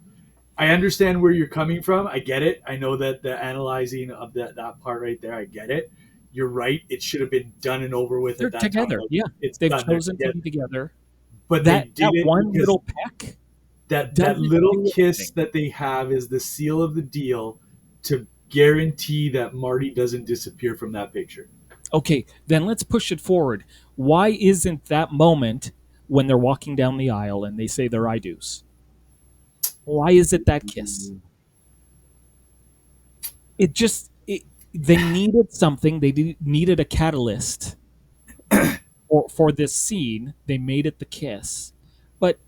I understand where you're coming from. I get it. I know that the analyzing of that part right there, I get it. You're right. It should have been done and over with They're at that together. time. Like, Yeah. it's They've done. They're chosen to together. be together. But That they did it one because little peck that doesn't little do kiss anything. that they have is the seal of the deal to guarantee that Marty doesn't disappear from that picture. Okay, then let's push it forward. Why isn't that moment when they're walking down the aisle and they say their I do's? Why is it that kiss? They needed something. Needed a catalyst for this scene. They made it the kiss, but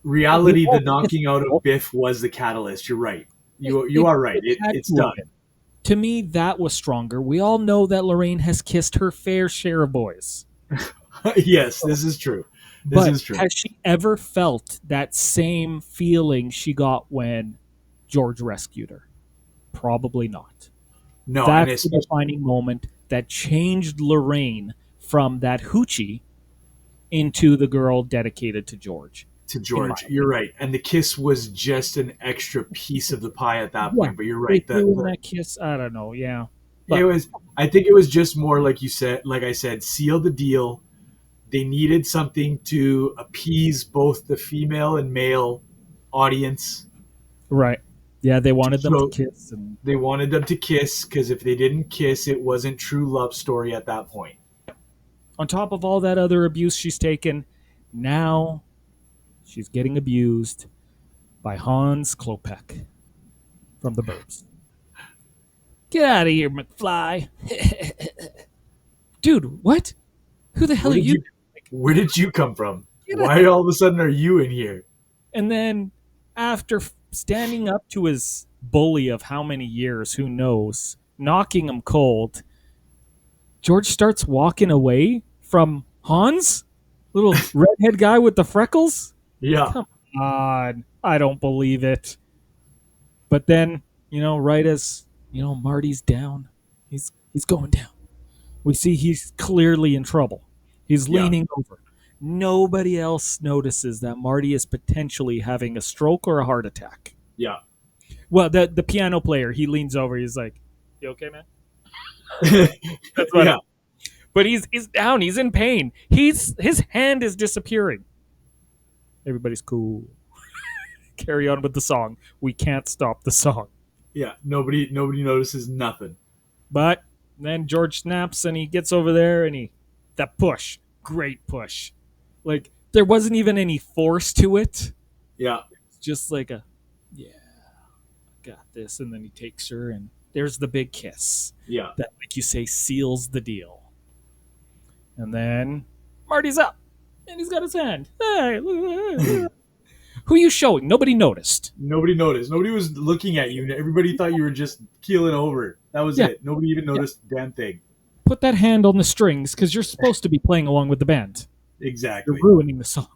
Reality, we all the knocking out know of Biff was the catalyst. You're right. You it- are right. it had It's to have done. been. To me, that was stronger. We all know that Lorraine has kissed her fair share of boys. Yes, this is true. This But is true. has she ever felt that same feeling she got when George rescued her? Probably not. No, and That's the especially defining moment that changed Lorraine from that hoochie into the girl dedicated to George. to in George. my You're right. And the kiss was just an extra piece of the pie at that Yeah, point. But you're they right. threw in that kiss. I don't know. Yeah, It was. I think it was just more like you said. Like I said, seal the deal. They needed something to appease both the female and male audience. right. Yeah, they wanted them to So kiss, and they wanted them to kiss, because if they didn't kiss, it wasn't true love story at that point. on top of all that other abuse she's taken, now She's getting abused by Hans Klopek from the Burbs. Get out of here, McFly. Dude, what? Who the hell Where are did you? you Where did you come from? Get out. Why all of a sudden are you in here? And then after standing up to his bully of how many years, who knows, knocking him cold, George starts walking away from Hans, little redhead guy with the freckles. Yeah. Come on, I don't believe it. But then, right as Marty's down, he's going down. We see he's clearly in trouble. He's Yeah. leaning over. Nobody else notices that Marty is potentially having a stroke or a heart attack. Yeah. Well, the piano player, he leans over. He's like, "You okay, man?" That's what. Yeah. But he's down. He's in pain. His hand is disappearing. Everybody's cool. Carry on with the song. We can't stop the song. Yeah. Nobody notices nothing. But then George snaps and he gets over there and that push. Great push. Like, there wasn't even any force to it. Yeah. It's just like yeah, I got this. And then he takes her and there's the big kiss. Yeah. That, like you say, seals the deal. And then Marty's up and he's got his hand. Hey, who are you showing? Nobody noticed. Nobody noticed. Nobody was looking at you. Everybody thought you were just keeling over. That was it. Nobody even noticed the damn thing. Put that hand on the strings because you're supposed to be playing along with the band. Exactly. You're ruining the song.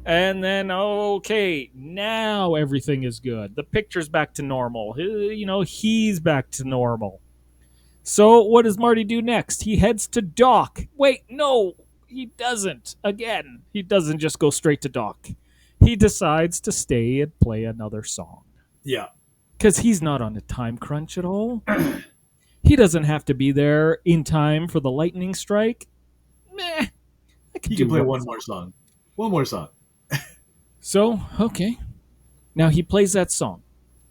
And then, okay, now everything is good. The picture's back to normal. He's back to normal. So what does Marty do next? He heads to Doc. Wait, no, he doesn't. Again, he doesn't just go straight to Doc. He decides to stay and play another song. Yeah. Because he's not on a time crunch at all. He doesn't have to be there in time for the lightning strike. Meh. He can play one more song. One more song. So, okay. Now he plays that song,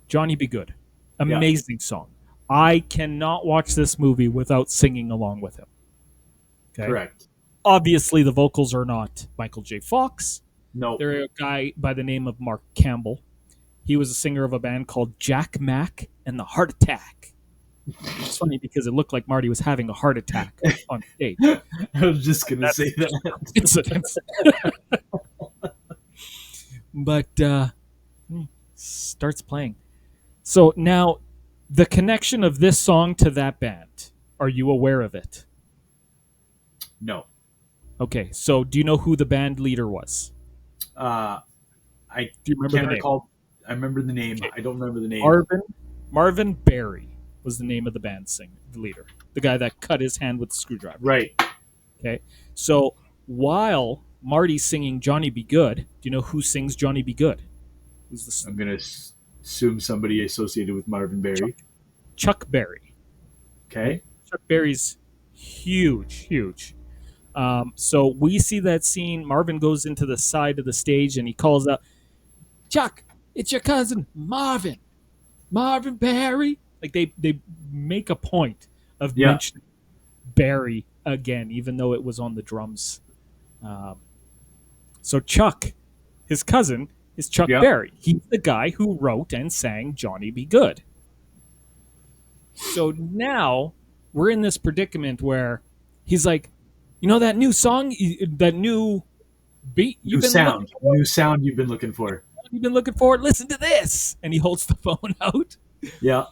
Johnny Be Good. Amazing song. I cannot watch this movie without singing along with him. Okay? Correct. Obviously, the vocals are not Michael J. Fox. No. They're a guy by the name of Mark Campbell. He was a singer of a band called Jack Mack and the Heart Attack. It's funny because it looked like Marty was having a heart attack on stage. I was just going to say that. Incidents. But starts playing. So now, the connection of this song to that band, are you aware of it? No. Okay, so do you know who the band leader was? I Do you remember can't the name? recall. I remember the name. Okay. I don't remember the name. Marvin Berry was the name of the band the leader. The guy that cut his hand with the screwdriver. Right. Okay, so while Marty's singing Johnny Be Good, do you know who sings Johnny Be Good? Who's the I'm going to assume somebody associated with Marvin Berry. Chuck Berry. Okay. Chuck Berry's huge. So we see that scene. Marvin goes into the side of the stage and he calls out, "Chuck, it's your cousin Marvin Berry." Like they make a point of mentioning Barry again, even though it was on the drums. So Chuck, his cousin, is Chuck Berry. He's the guy who wrote and sang Johnny Be Good. So now we're in this predicament where he's like, that new song, that new beat, New sound you've been looking for. You've been looking for. Listen to this, and he holds the phone out. Yeah.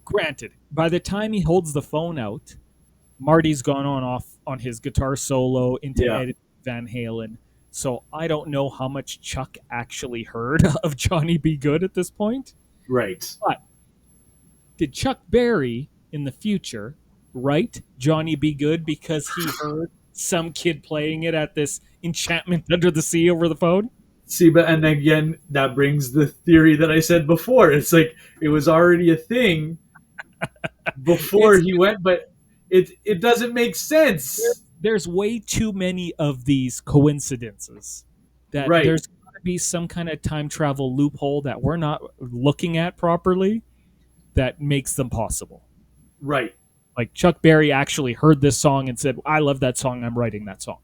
Granted, by the time he holds the phone out, Marty's gone off on his guitar solo into Eddie Van Halen. So I don't know how much Chuck actually heard of Johnny Be Good at this point. Right. But did Chuck Berry in the future write Johnny Be Good because he heard some kid playing it at this enchantment under the sea over the phone? See, but and again, that brings the theory that I said before. It's like it was already a thing before he went, but it doesn't make sense. There's way too many of these coincidences that there's got to be some kind of time travel loophole that we're not looking at properly that makes them possible. Right. Like Chuck Berry actually heard this song and said, "I love that song. I'm writing that song."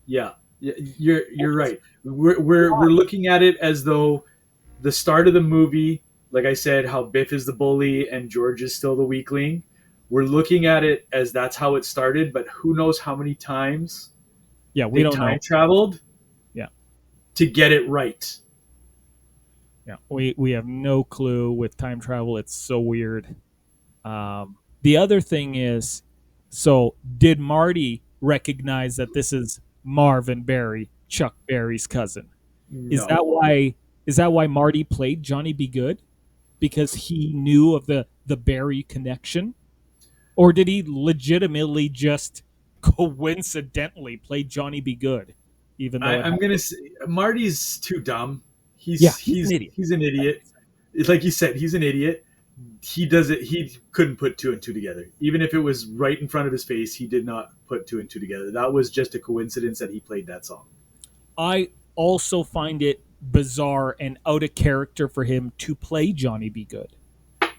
Yeah. You're right. We're looking at it as though the start of the movie, like I said, how Biff is the bully and George is still the weakling. We're looking at it as that's how it started, but who knows how many times Yeah, we they don't time know. traveled Yeah, to get it right. yeah, we have no clue with time travel. It's so weird. The other thing is, so did Marty recognize that this is Marvin Berry, Chuck Berry's cousin? Is No, that why? Is that why Marty played Johnny Be Good? Because he knew of the Barry connection, or did he legitimately just coincidentally play Johnny Be Good, even though it I'm gonna happened? say Marty's too dumb. Yeah, he's an idiot. He's an idiot. It's like you said, he's an idiot. He does it. He couldn't put two and two together. Even if it was right in front of his face, he did not put two and two together. That was just a coincidence that he played that song. I also find it bizarre and out of character for him to play Johnny Be Good,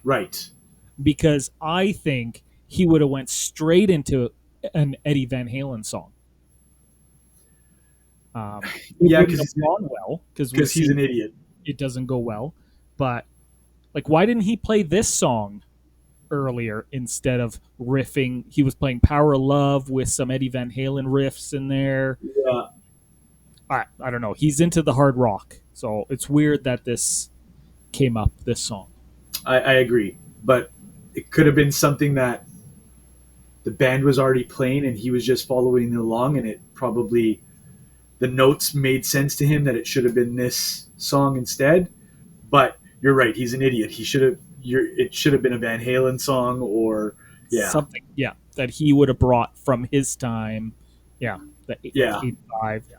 Right. because I think he would have went straight into an Eddie Van Halen song. It Yeah, wouldn't have gone well because we've he's seen an idiot. it doesn't go well. But like, why didn't he play this song earlier instead of riffing? He was playing Power of Love with some Eddie Van Halen riffs in there. Yeah, I don't know. He's into the hard rock, so it's weird that this came up. This song. I agree. But it could have been something that the band was already playing and he was just following along, and it probably the notes made sense to him that it should have been this song instead. But you're right, he's an idiot. He should have. It should have been a Van Halen song, or yeah, Something, yeah, that he would have brought from his time. Yeah, like yeah, 85. Yeah.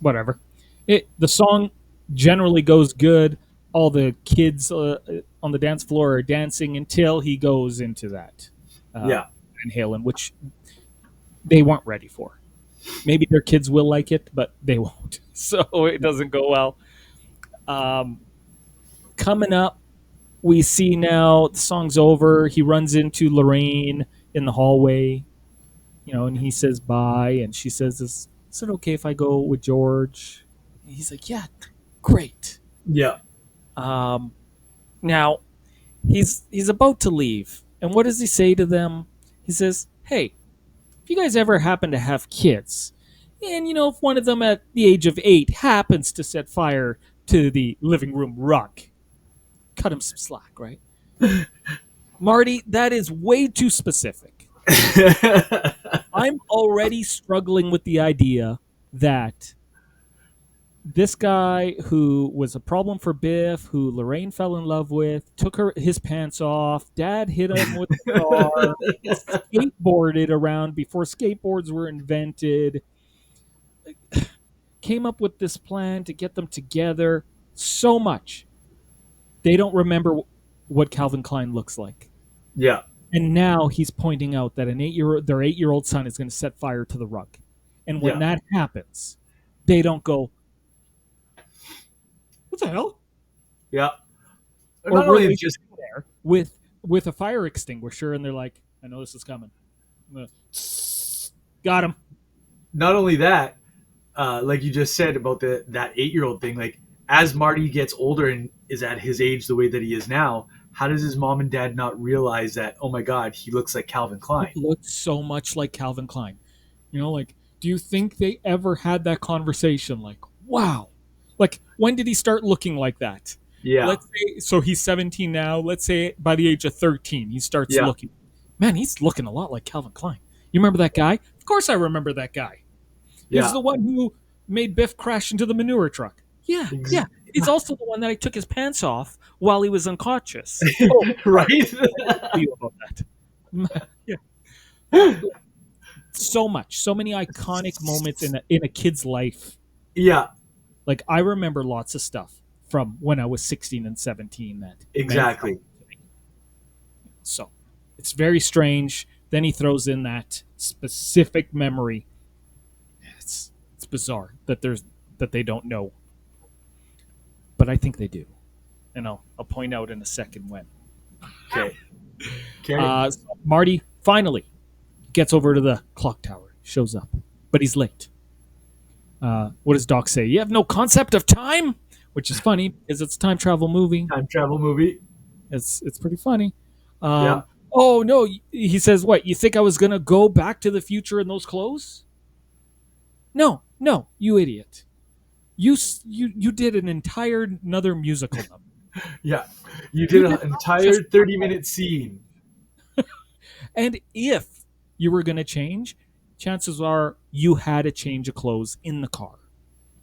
Whatever. The song generally goes good. All the kids on the dance floor are dancing until he goes into that yeah, Van Halen, which they weren't ready for. Maybe their kids will like it, but they won't. So it doesn't go well. Um, Coming up, we see now the song's over. He runs into Lorraine in the hallway, and he says bye, and she says, "Is it okay if I go with George?" And he's like, "Yeah, great." yeah, Um, Now he's about to leave, and what does he say to them? He says, "Hey, if you guys ever happen to have kids, and if one of them at the age of 8 happens to set fire to the living room rug, cut him some slack, right?" Marty, that is way too specific. I'm already struggling with the idea that this guy who was a problem for Biff, who Lorraine fell in love with, took his pants off. Dad hit him with the car. Skateboarded around before skateboards were invented. Came up with this plan to get them together. So much they don't remember what Calvin Klein looks like. yeah, And now he's pointing out that their 8-year-old son is going to set fire to the rug. And when yeah, that happens, they don't go, "What the hell?" yeah. Or Not were only they just sitting there with a fire extinguisher and they're like, "I know this is coming." Got him. not only that, like you just said about that 8-year-old thing. Like as Marty gets older and is at his age the way that he is now, how does his mom and dad not realize that? Oh my God, he looks like Calvin He Klein. looks so much like Calvin Klein. Like, do you think they ever had that conversation? Like, wow. Like, when did he start looking like that? Yeah, Let's say, so he's 17 now. Let's say by the age of 13, he starts yeah, looking. Man, he's looking a lot like Calvin Klein. You remember that guy? Of course I remember that guy. He was yeah. the one who made Biff crash into the manure truck. Yeah, Ex- yeah. He's also the one that I took his pants off while he was unconscious. Oh, right? tell you about that. Yeah. So many iconic moments in a kid's life. Yeah, Like, I remember lots of stuff from when I was 16 and 17 that meant exactly. something to me. So it's very strange. Then he throws in that specific memory. It's bizarre that they don't know, but I think they do, and I'll point out in a second when. Okay. Okay. So Marty finally gets over to the clock tower, shows up, but he's late. What does Doc say? You have no concept of time, which is funny because it's a time travel movie. Time travel movie. It's pretty funny. Yeah. Oh no, he says, "What? You think I was gonna go back to the future in those clothes? No, no, you idiot! You did an entire another musical number. Yeah. You You did an did not entire just 30-minute scene. and if you were gonna change, chances are you had to change of clothes in the car,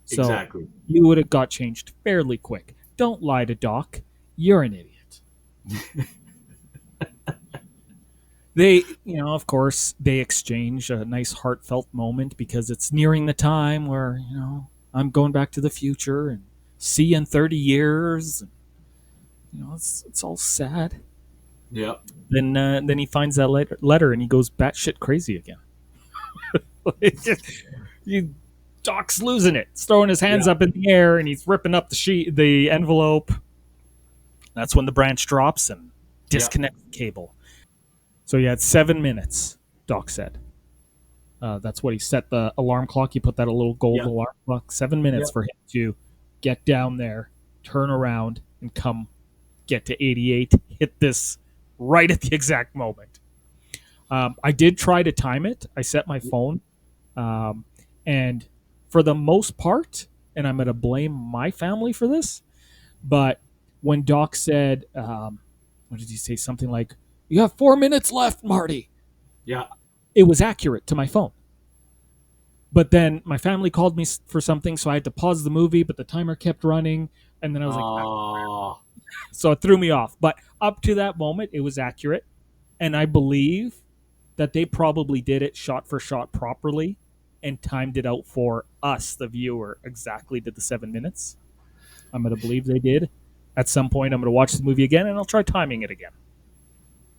so Exactly. you would have got changed fairly quick. Don't lie to Doc. You're an idiot." They, of course, they exchange a nice heartfelt moment because it's nearing the time where, I'm going back to the future and see you in 30 years. It's all sad. Yeah. Then he finds that letter and he goes batshit crazy again. he, Doc's losing it. He's throwing his hands Yeah. up in the air and he's ripping up the envelope. That's when the branch drops and Yeah. disconnects the cable. So you had 7 minutes, Doc said. That's what he set the alarm clock. He put that a little gold Yeah. alarm clock. 7 minutes Yeah. for him to get down there, turn around, and come get to 88. Hit this right at the exact moment. I did try to time it. I set my phone, um, and for the most part, and I'm going to blame my family for this, but when Doc said, what did he say? Something like, "You have 4 minutes left, Marty." Yeah. It was accurate to my phone. But then my family called me for something, so I had to pause the movie, but the timer kept running. And then I was like, Oh. so it threw me off. But up to that moment, it was accurate. And I believe that they probably did it shot for shot properly and timed it out for us, the viewer, exactly to the 7 minutes. I'm going to believe they did. At some point, I'm going to watch the movie again and I'll try timing it again.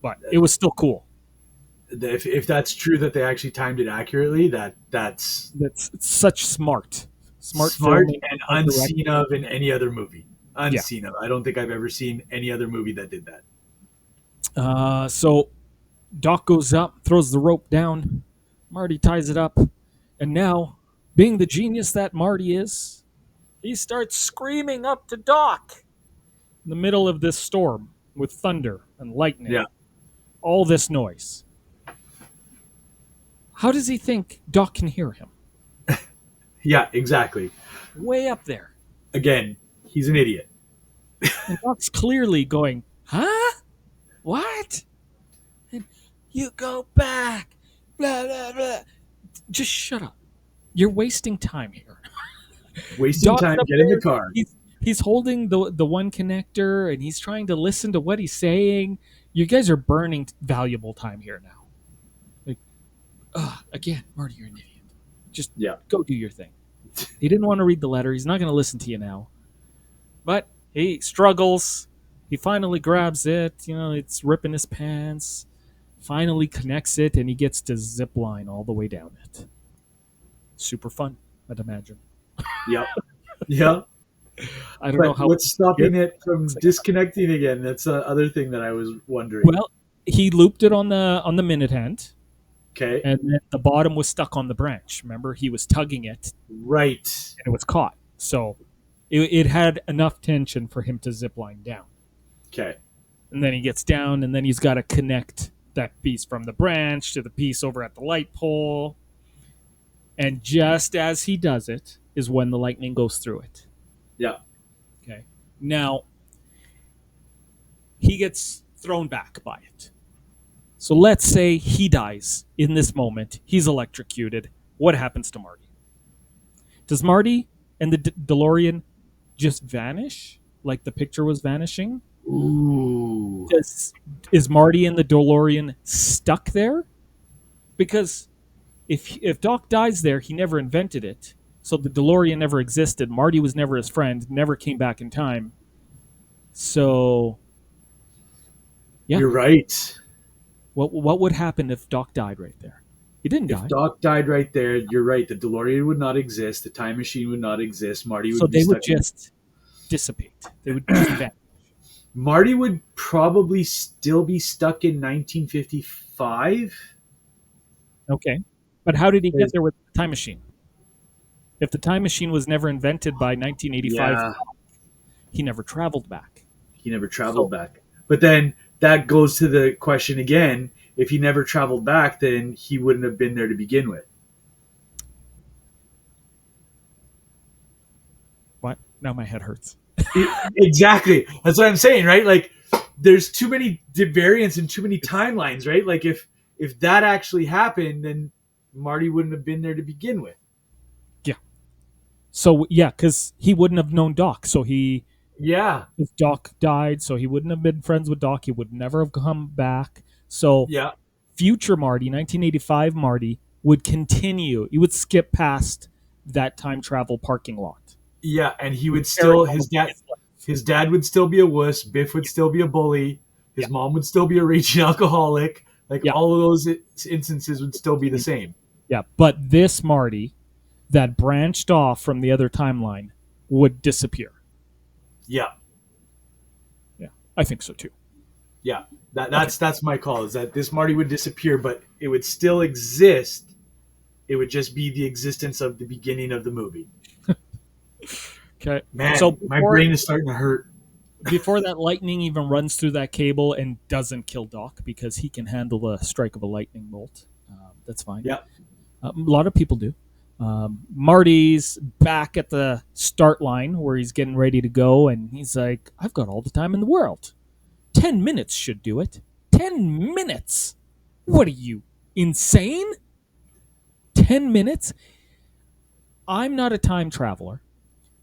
But it was still cool. If that's true that they actually timed it accurately, that's It's such smart smart filming, and smart directing. unseen of in any other movie. Yeah. Unseen of. I don't think I've ever seen any other movie that did that. So Doc goes up, throws the rope down. Marty ties it up. And now, being the genius that Marty is, he starts screaming up to Doc in the middle of this storm with thunder and lightning. Yeah. All this noise. How does he think Doc can hear him? Yeah, exactly. Way up there. Again, he's an idiot. And Doc's clearly going, huh? What? And you go back. Blah, blah, blah. Just shut up. You're wasting time here. Wasting Doc's time. up Get in there, the car. He's holding the one connector and he's trying to listen to what he's saying. You guys are burning valuable time here now. Like, again, Marty, you're an idiot. Just go do your thing. He didn't want to read the letter. He's not going to listen to you now. But he struggles. He finally grabs it. It's ripping his pants. Finally connects it, and he gets to zip line all the way down it. Super fun, I'd imagine. Yep. Yep. I don't know how. What's stopping it from disconnecting again? That's the other thing that I was wondering. Well, he looped it on the minute hand. Okay. And then the bottom was stuck on the branch. Remember, he was tugging it. Right. And it was caught. So it had enough tension for him to zip line down. Okay. And then he gets down, and then he's got to connect that piece from the branch to the piece over at the light pole. And just as he does it is when the lightning goes through it. Yeah. Okay. Now, he gets thrown back by it. So let's say he dies in this moment. He's electrocuted. What happens to Marty? Does Marty and the DeLorean just vanish like the picture was vanishing? Ooh. Is Marty and the DeLorean stuck there? Because if Doc dies there, he never invented it. So the DeLorean never existed. Marty was never his friend, never came back in time. So, yeah. You're right. What would happen if Doc died right there? He didn't die. If Doc died right there, you're right. The DeLorean would not exist. The time machine would not exist. Marty would So be they stuck. would just dissipate. They would just vanish. Marty would probably still be stuck in 1955. Okay. But how did he get there with the time machine? If the time machine was never invented by 1985, Yeah, he never traveled back. he never traveled So, back. But then that goes to the question again: if he never traveled back, then he wouldn't have been there to begin with. what? Now my head hurts. Exactly. That's what I'm saying, right? Like, there's too many variants and too many timelines, right? Like, if that actually happened, then Marty wouldn't have been there to begin with. Yeah. So yeah, because he wouldn't have known Doc. So Yeah, if Doc died, so he wouldn't have been friends with Doc. He would never have come back. So yeah, future Marty, 1985 Marty, would continue. He would skip past that time travel parking lot. yeah. And he He would would carry still on with his life. his dad would still be a wuss. Biff would still be a bully. Yeah, His mom would still be a raging alcoholic. Like, yeah, all of those instances would still be the same. yeah. But this Marty that branched off from the other timeline would disappear. Yeah, Yeah, I think so too. yeah. Okay. That's my call. Is that this Marty would disappear, but it would still exist. It would just be the existence of the beginning of the movie. Okay. Man, So my brain is starting to hurt. before that lightning even runs through that cable and doesn't kill Doc because he can handle the strike of a lightning bolt. That's fine. Yeah, A lot of people do. Marty's back at the start line where he's getting ready to go, and he's like, I've got all the time in the world. 10 minutes should do it. 10 minutes? What are you, insane? 10 minutes? I'm not a time traveler,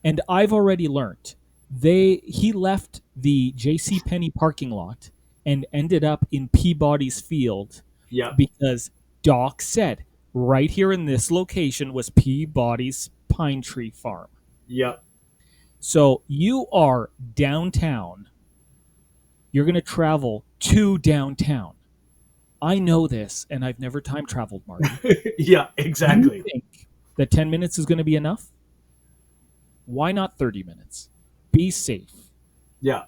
and I've already learned. He left the J.C. Penney parking lot and ended up in Peabody's field yeah, because Doc said right here in this location was Peabody's pine tree farm. yeah. So you are downtown. You're going to travel to downtown. I know this, and I've never time traveled, Marty. Yeah, You exactly. think that 10 minutes is going to be enough? Why not 30 minutes? Be safe. Yeah,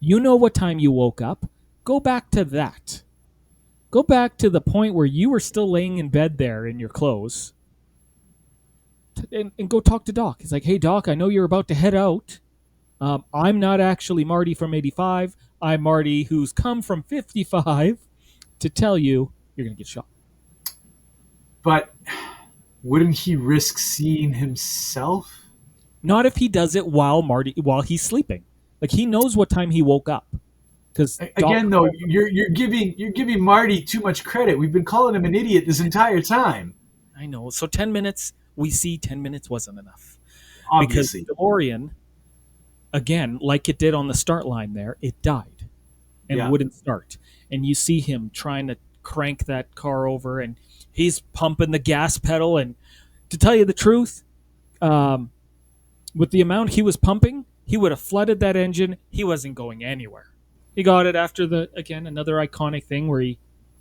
You know what time you woke up. Go back to that. Go back to the point where you were still laying in bed there in your clothes and go talk to Doc. He's like, hey, Doc, I know you're about to head out. I'm not actually Marty from 85. I'm Marty who's come from 55 to tell you you're going to get shot. but wouldn't he risk seeing himself? Not if he does it while he's sleeping. Like he knows what time he woke up. Because Doc, Again, though, you're giving Marty too much credit. We've been calling him an idiot this entire time. I know. So 10 minutes, we see 10 minutes wasn't enough. Because Obviously, DeLorean, again, like it did on the start line there, it died and yeah, wouldn't start. And you see him trying to crank that car over and he's pumping the gas pedal. And to tell you the truth, um, with the amount he was pumping, he would have flooded that engine. He wasn't going anywhere. He got it after another iconic thing where he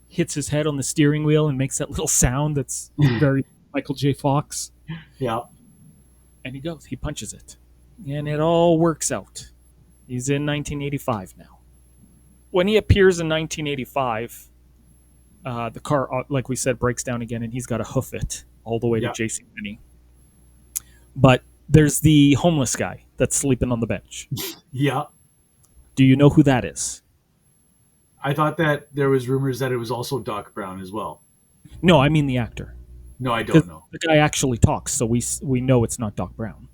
hits his head on the steering wheel and makes that little sound that's very Michael J. Fox. yeah, And he punches it. And it all works out. He's in 1985 now. When he appears in 1985, the car, like we said, breaks down again, and he's got to hoof it all the way to yeah, JCPenney. But there's the homeless guy that's sleeping on the bench. yeah. Do you know who that is? I thought that there was rumors that it was also Doc Brown as well. No, I mean the actor. No, I Because don't know. the guy actually talks, so we know it's not Doc Brown.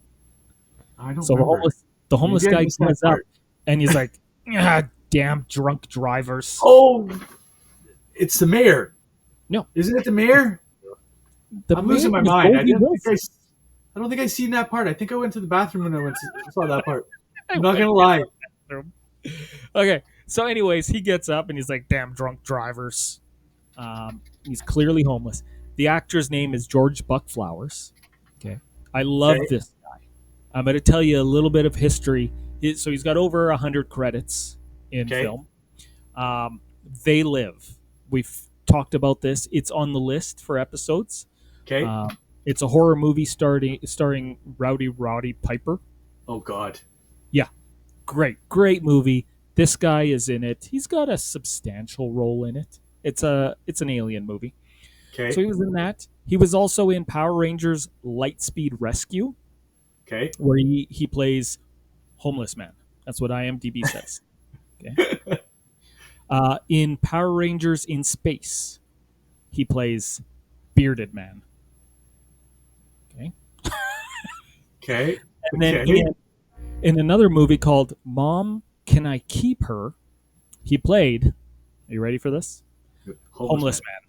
I don't So remember. the homeless Maybe I guy missed that gets up part. and he's like, ah, damn drunk drivers. Oh, it's the mayor. No, Isn't it the mayor? the I'm losing my man is mind. Goldie Wilson. I don't think I seen that part. I think I went to the bathroom when I saw that part. I I'm not went gonna lie. bathroom. Okay, so anyways, he gets up and he's like, damn drunk drivers. He's clearly homeless. The actor's name is George Buckflowers. Okay, I love Okay. this guy. I'm going to tell you a little bit of history. So he's got over 100 credits in Okay. film. They Live. We've talked about this. It's on the list for episodes. Okay. It's a horror movie starring Roddy Piper. Oh God. Yeah, great movie. This guy is in it. He's got a substantial role in it. It's an alien movie. Okay. So he was in that. He was also in Power Rangers Lightspeed Rescue, Okay. where he plays homeless man. That's what IMDb says. Okay. In Power Rangers in Space, he plays bearded man. Okay. Okay. And then Okay. in another movie called Mom, Can I Keep Her? He played. Are you ready for this? Homeless Homeless man.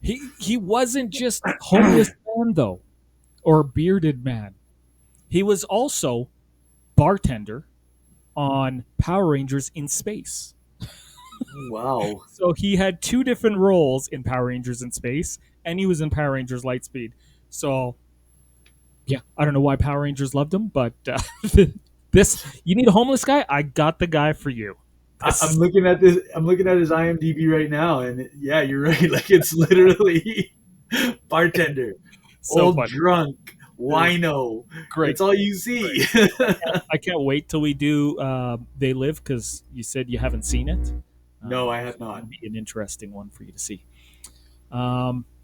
He wasn't just homeless man though, or bearded man. He was also bartender on Power Rangers in Space. Wow. So he had two different roles in Power Rangers in Space, and he was in Power Rangers Lightspeed. So yeah, I don't know why Power Rangers loved him, but this you need a homeless guy. I got the guy for you. I'm looking at this. I'm looking at his IMDb right now, and yeah, you're right. Like it's literally bartender, So old funny. drunk, wino. Great. It's all you see. I can't wait till we do They Live, because you said you haven't seen it. No, I have It's gonna not. be an interesting one for you to see.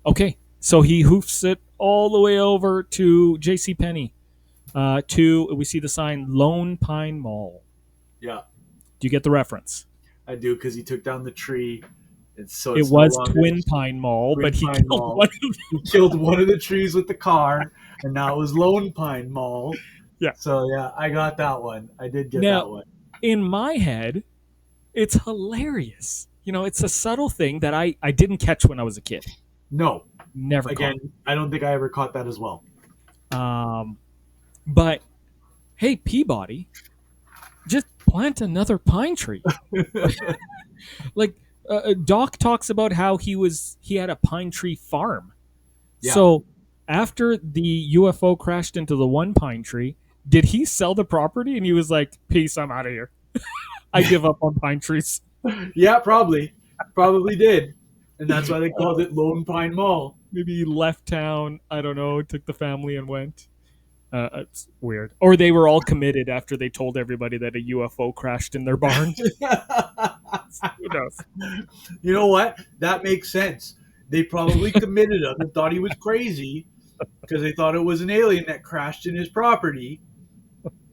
Okay, so he hoofs it all the way over to J.C. Penney. We see the sign Lone Pine Mall. Yeah, Do you get the reference? I do because he took down the tree, and so It it's no was longer Twin Pine Mall, Twin but he Pine killed Mall. one of them. He killed one of the trees with the car, and now it was Lone Pine Mall. Yeah. So yeah, I got that one. I did get Now, that one. in my head, it's hilarious. You know, it's a subtle thing that I didn't catch when I was a kid. No, Never again, I don't think I ever caught that as well. caught. But hey, Peabody, just plant another pine tree. Like Doc talks about how he had a pine tree farm. Yeah. So after the UFO crashed into the one pine tree, did he sell the property? And he was like, "Peace, I'm out of here. I give up on pine trees." Yeah, probably did, and that's why they called it Lone Pine Mall. Maybe he left town. I don't know. Took the family and went. It's weird. Or they were all committed after they told everybody that a UFO crashed in their barn. Who knows? You know what? That makes sense. They probably committed him and thought he was crazy because they thought it was an alien that crashed in his property,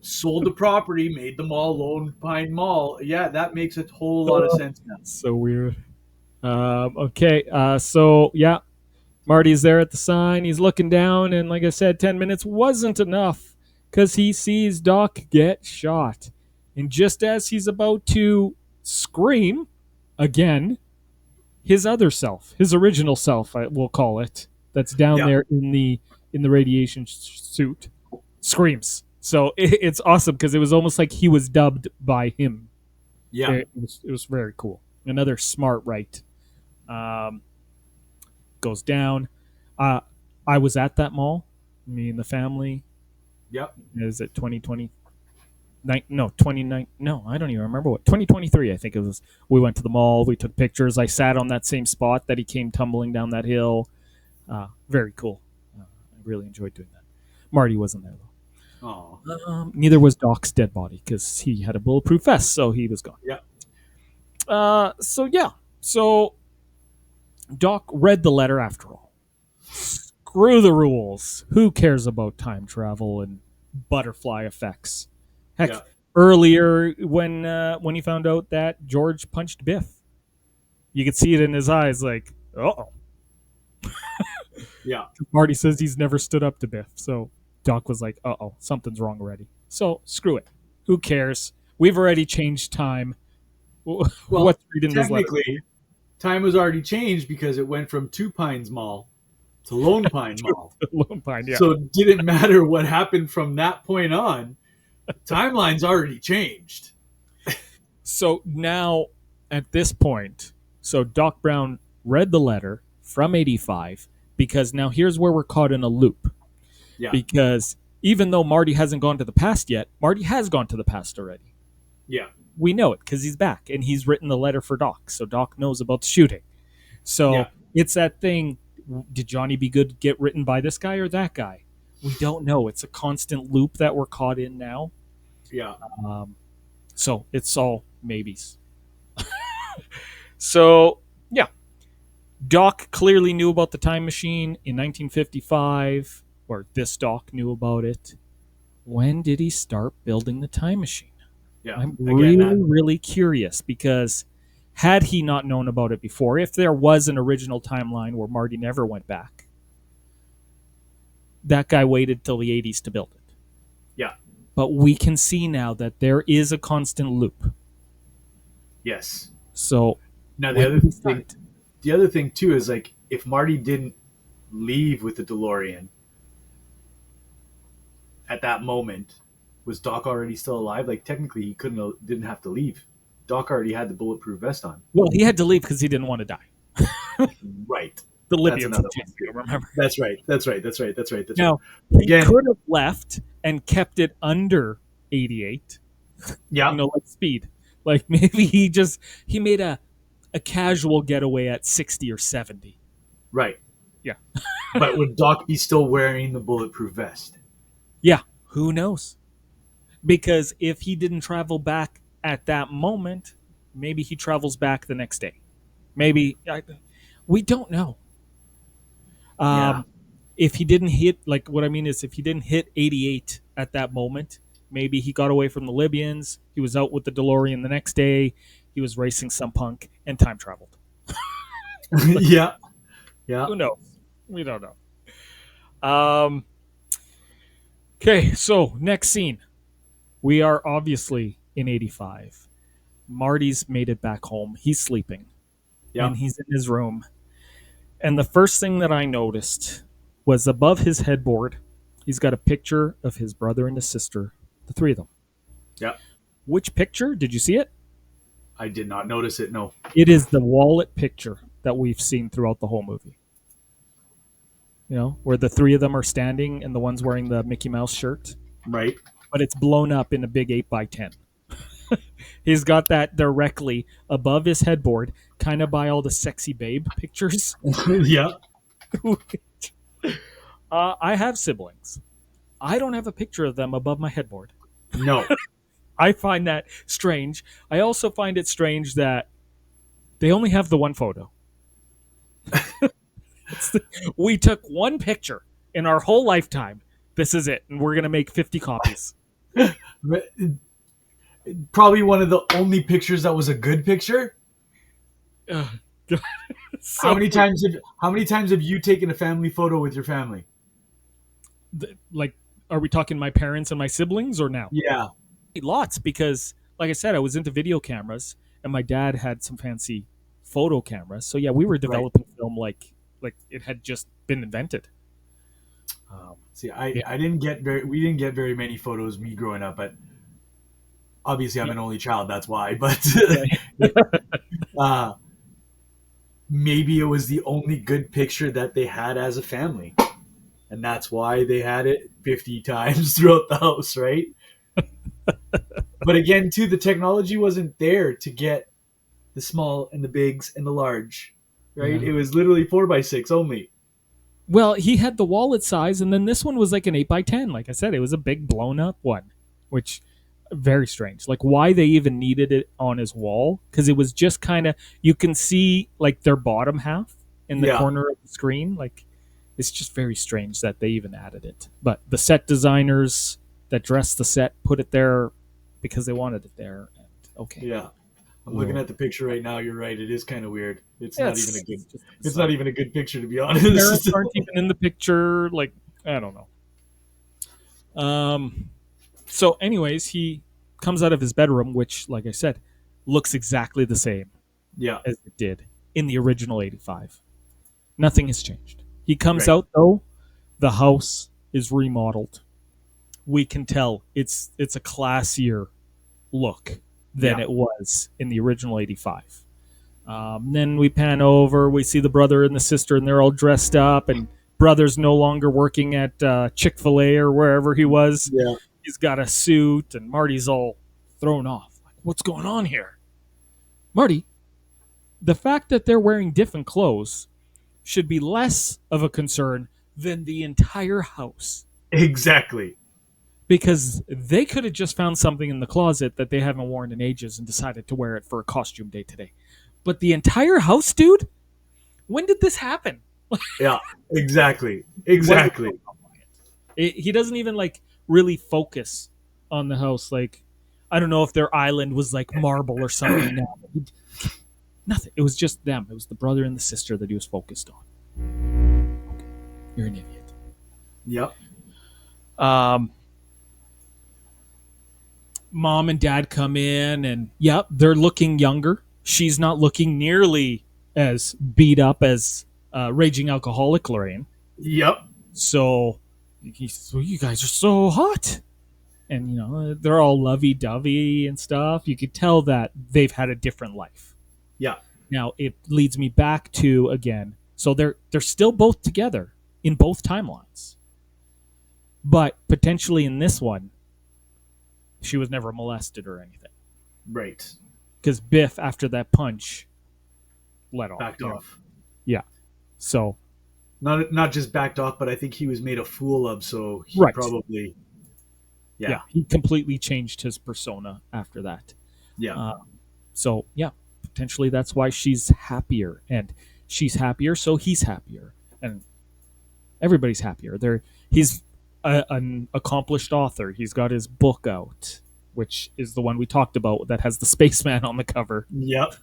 sold the property, made the mall Lone Pine Mall. Yeah, that makes a whole lot of sense now. So weird. Okay. So yeah, Marty's there at the sign. He's looking down, and like I said, 10 minutes wasn't enough because he sees Doc get shot. And just as he's about to scream again, his other self, his original self, I will call it, that's down Yeah. there in the radiation suit, screams. So it's awesome because it was almost like he was dubbed by him. Yeah, It was very cool. Another smart right. Goes down. I was at that mall. Me and the family. yep. Is it 2020? No, 29. No, I don't even remember what. 2023, I think it was. We went to the mall. We took pictures. I sat on that same spot that he came tumbling down that hill. Very cool. I really enjoyed doing that. Marty wasn't there, though. Oh, Neither was Doc's dead body because he had a bulletproof vest, so he was gone. yeah, So Doc read the letter after all. Screw the rules. Who cares about time travel and butterfly effects? Heck, yeah. earlier when he found out that George punched Biff, you could see it in his eyes, like, oh. Yeah. Marty says he's never stood up to Biff, so Doc was like, oh, something's wrong already. So screw it. Who cares? We've already changed time. Well, What's reading this letter? technically, time was already changed because it went from Two Pines Mall to Lone Pine Mall. Lone Pine, yeah. So it didn't matter what happened from that point on. Timeline's already changed. So now, at this point, so Doc Brown read the letter from 85 because now here's where we're caught in a loop. Yeah. Because even though Marty hasn't gone to the past yet, Marty has gone to the past already. Yeah. We know it because he's back and he's written the letter for Doc. So Doc knows about the shooting. So Yeah. it's that thing. Did Johnny Be Good get written by this guy or that guy? We don't know. It's a constant loop that we're caught in now. Yeah. So it's all maybes. So, yeah, Doc clearly knew about the time machine in 1955, or this Doc knew about it. When did he start building the time machine? Yeah. I'm Again, really, really curious because had he not known about it before, if there was an original timeline where Marty never went back, that guy waited till the 80s to build it. yeah. But we can see now that there is a constant loop. Yes. So Now when did he start? the other thing too is like if Marty didn't leave with the DeLorean at that moment, was Doc already still alive? Like technically, he didn't have to leave. Doc already had the bulletproof vest on. Well, he had to leave because he didn't want to die. Right. The That's Libyans another had one chased too. him, remember? That's right. That's right. That's right. That's right. That's right. Now, he Again, could have left and kept it under 88, yeah. like speed. Like maybe he made a casual getaway at 60 or 70. Right. Yeah. But would Doc be still wearing the bulletproof vest? Yeah, who knows? Because if he didn't travel back at that moment, maybe he travels back the next day. Maybe we don't know. Yeah. If he didn't hit, like what I mean is, if he didn't hit 88 at that moment, maybe he got away from the Libyans. He was out with the DeLorean the next day. He was racing some punk and time traveled. Yeah. Yeah. Who knows? We don't know. Okay, so next scene. We are obviously in 85. Marty's made it back home. He's sleeping. Yeah. And he's in his room. And the first thing that I noticed was above his headboard, he's got a picture of his brother and his sister, the three of them. Yeah. Which picture? Did you see it? I did not notice it. No. It is the wallet picture that we've seen throughout the whole movie. Where the three of them are standing and the one's wearing the Mickey Mouse shirt. Right. But it's blown up in a big 8x10. He's got that directly above his headboard, kind of by all the sexy babe pictures. Yeah. I have siblings. I don't have a picture of them above my headboard. No. I find that strange. I also find it strange that they only have the one photo. We took one picture in our whole lifetime. This is it, and we're going to make 50 copies. Probably one of the only pictures that was a good picture. So, How many times have you taken a family photo with your family? like, are we talking my parents and my siblings or now? Yeah. Lots, because like I said, I was into video cameras and my dad had some fancy photo cameras. So yeah, we were developing film like it had just been invented. See, I didn't get we didn't get very many photos me growing up, but obviously I'm an only child, that's why. But maybe it was the only good picture that they had as a family. And that's why they had it 50 times throughout the house, right? But again, too, the technology wasn't there to get the small and the bigs and the large, right? Yeah. It was literally 4x6 only. Well, he had the wallet size, and then this one was like an 8x10. Like I said, it was a big blown up one, which very strange. Like why they even needed it on his wall, because it was just kind of, you can see like their bottom half in the corner of the screen. Like it's just very strange that they even added it. But the set designers that dressed the set put it there because they wanted it there. And okay. Yeah. I'm looking at the picture right now. You're right. It is kind of weird. It's Yeah, not even a good. It's not even a good picture, to be honest. Parents aren't even in the picture. Like I don't know. So, anyways, he comes out of his bedroom, which, like I said, looks exactly the same Yeah. as it did in the original 85. Nothing has changed. He comes Right. out though. The house is remodeled. We can tell it's a classier look than it was in the original 85. Then we pan over, we see the brother and the sister, and they're all dressed up, and brother's no longer working at Chick-fil-A or wherever he was. Yeah. He's got a suit, and Marty's all thrown off. Like, what's going on here? Marty, the fact that they're wearing different clothes should be less of a concern than the entire house. Exactly. Because they could have just found something in the closet that they haven't worn in ages and decided to wear it for a costume day today. But the entire house, dude, when did this happen? Yeah, exactly. Wasn't Exactly. he doesn't even like really focus on the house. Like, I don't know if their island was like marble or something now. Nothing. It was just them. It was the brother and the sister that he was focused on. Okay. You're an idiot. Yep. Um, Mom and dad come in, and yep, they're looking younger. She's not looking nearly as beat up as raging alcoholic Lorraine. Yep. So he says, well, you guys are so hot. And, they're all lovey dovey and stuff. You could tell that they've had a different life. Yeah. Now, it leads me back to, again, so they're still both together in both timelines. But potentially in this one, she was never molested or anything. Right. Because Biff, after that punch, let off. Backed off. Yeah. So. Not just backed off, but I think he was made a fool of, so he Right. probably. Yeah. He completely changed his persona after that. Yeah. So, yeah, potentially that's why she's happier. And she's happier, so he's happier. And everybody's happier. He's an accomplished author. He's got his book out, which is the one we talked about that has the spaceman on the cover. Yep.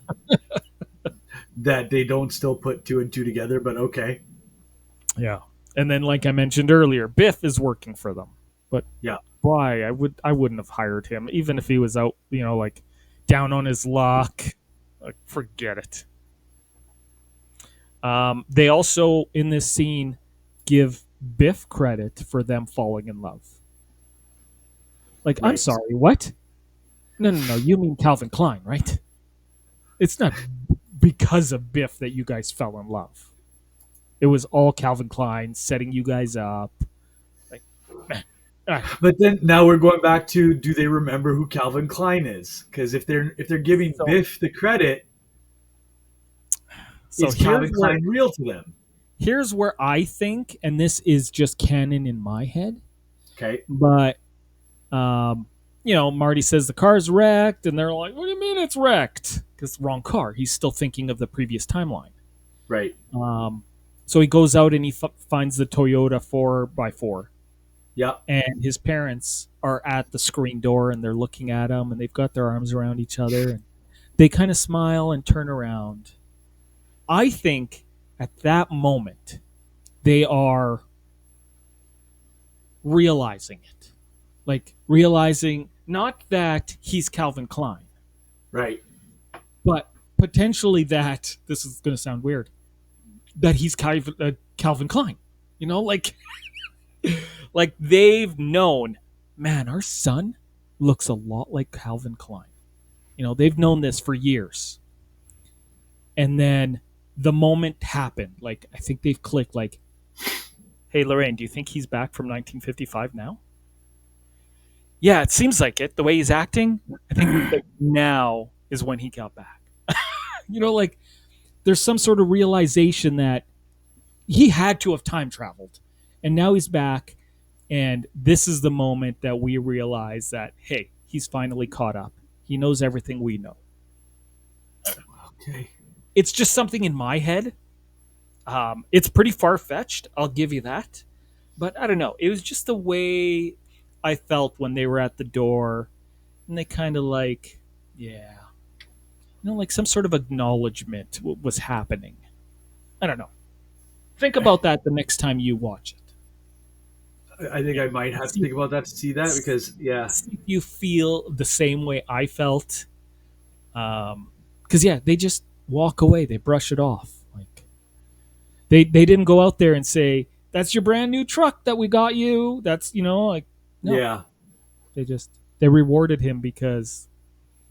That they don't still put two and two together, but okay. Yeah. And then, like I mentioned earlier, Biff is working for them. But yeah, why? I wouldn't have hired him, even if he was out, like down on his luck. Like, forget it. They also, in this scene, give Biff credit for them falling in love. Like, right. I'm sorry, what? No, you mean Calvin Klein, right? It's not because of Biff that you guys fell in love. It was all Calvin Klein setting you guys up. Like, but then now we're going back to, do they remember who Calvin Klein is? Because if they're giving Biff the credit, is Calvin Klein real to them? Here's where I think, and this is just canon in my head. Okay. But, Marty says the car's wrecked, and they're like, what do you mean it's wrecked? Because it's the wrong car. He's still thinking of the previous timeline. Right. So he goes out and he finds the Toyota 4x4. Yeah. And his parents are at the screen door, and they're looking at him, and they've got their arms around each other. And they kind of smile and turn around. I think at that moment, they are realizing it. Like, realizing not that he's Calvin Klein. Right. But potentially that, this is going to sound weird, that he's Calvin Klein. Like they've known, man, our son looks a lot like Calvin Klein. They've known this for years. And then the moment happened. Like, I think they've clicked, like, hey, Lorraine, do you think he's back from 1955 now? Yeah, it seems like it. The way he's acting, I think like now is when he got back. Like, there's some sort of realization that he had to have time traveled. And now he's back. And this is the moment that we realize that, hey, he's finally caught up. He knows everything we know. Okay. It's just something in my head. It's pretty far-fetched, I'll give you that. But I don't know. It was just the way I felt when they were at the door. And they kind of like, yeah. Like some sort of acknowledgement was happening. I don't know. Think about that the next time you watch it. I think I might have to think about that to see that, because, yeah. See if you feel the same way I felt. Because, they just walk away. They brush it off. Like, they didn't go out there and say, that's your brand new truck that we got you. That's, no. Yeah. They rewarded him because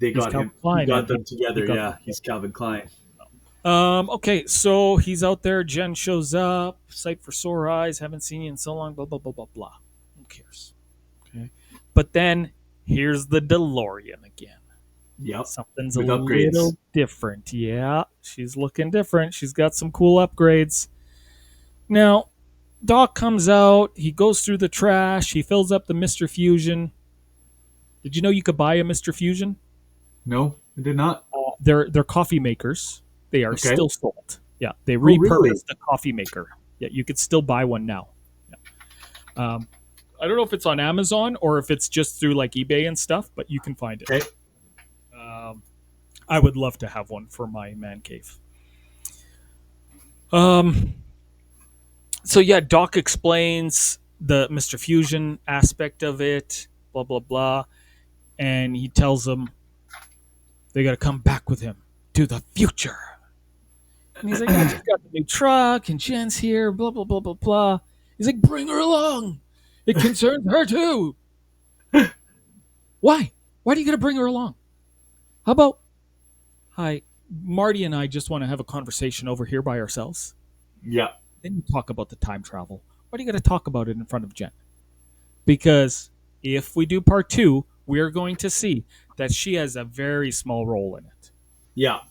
they got him. He got them together. Yeah, he's Calvin Klein. Okay, so he's out there. Jen shows up. Sight for sore eyes. Haven't seen you in so long. Blah, blah, blah, blah, blah. Who cares? Okay. But then here's the DeLorean again. Yep. Something's with a upgrades. Little different. Yeah, she's looking different. She's got some cool upgrades. Now, Doc comes out. He goes through the trash. He fills up the Mr. Fusion. Did you know you could buy a Mr. Fusion? No, I did not. They're coffee makers. They are Okay. still sold. Yeah, they Oh, really? repurposed the coffee maker. Yeah, you could still buy one now. Yeah. I don't know if it's on Amazon or if it's just through like eBay and stuff, but you can find it. Okay. I would love to have one for my man cave. Um, so yeah, Doc explains the Mr. Fusion aspect of it, blah blah blah, and he tells them they got to come back with him to the future. And he's like, I just got the new truck, and Jen's here, blah blah blah blah blah. He's like, bring her along. It concerns her too. Why? Why do you got to bring her along? How about, hi, Marty and I just want to have a conversation over here by ourselves. Yeah. Then you talk about the time travel. Why do you got to talk about it in front of Jen? Because if we do part 2, we are going to see that she has a very small role in it. Yeah.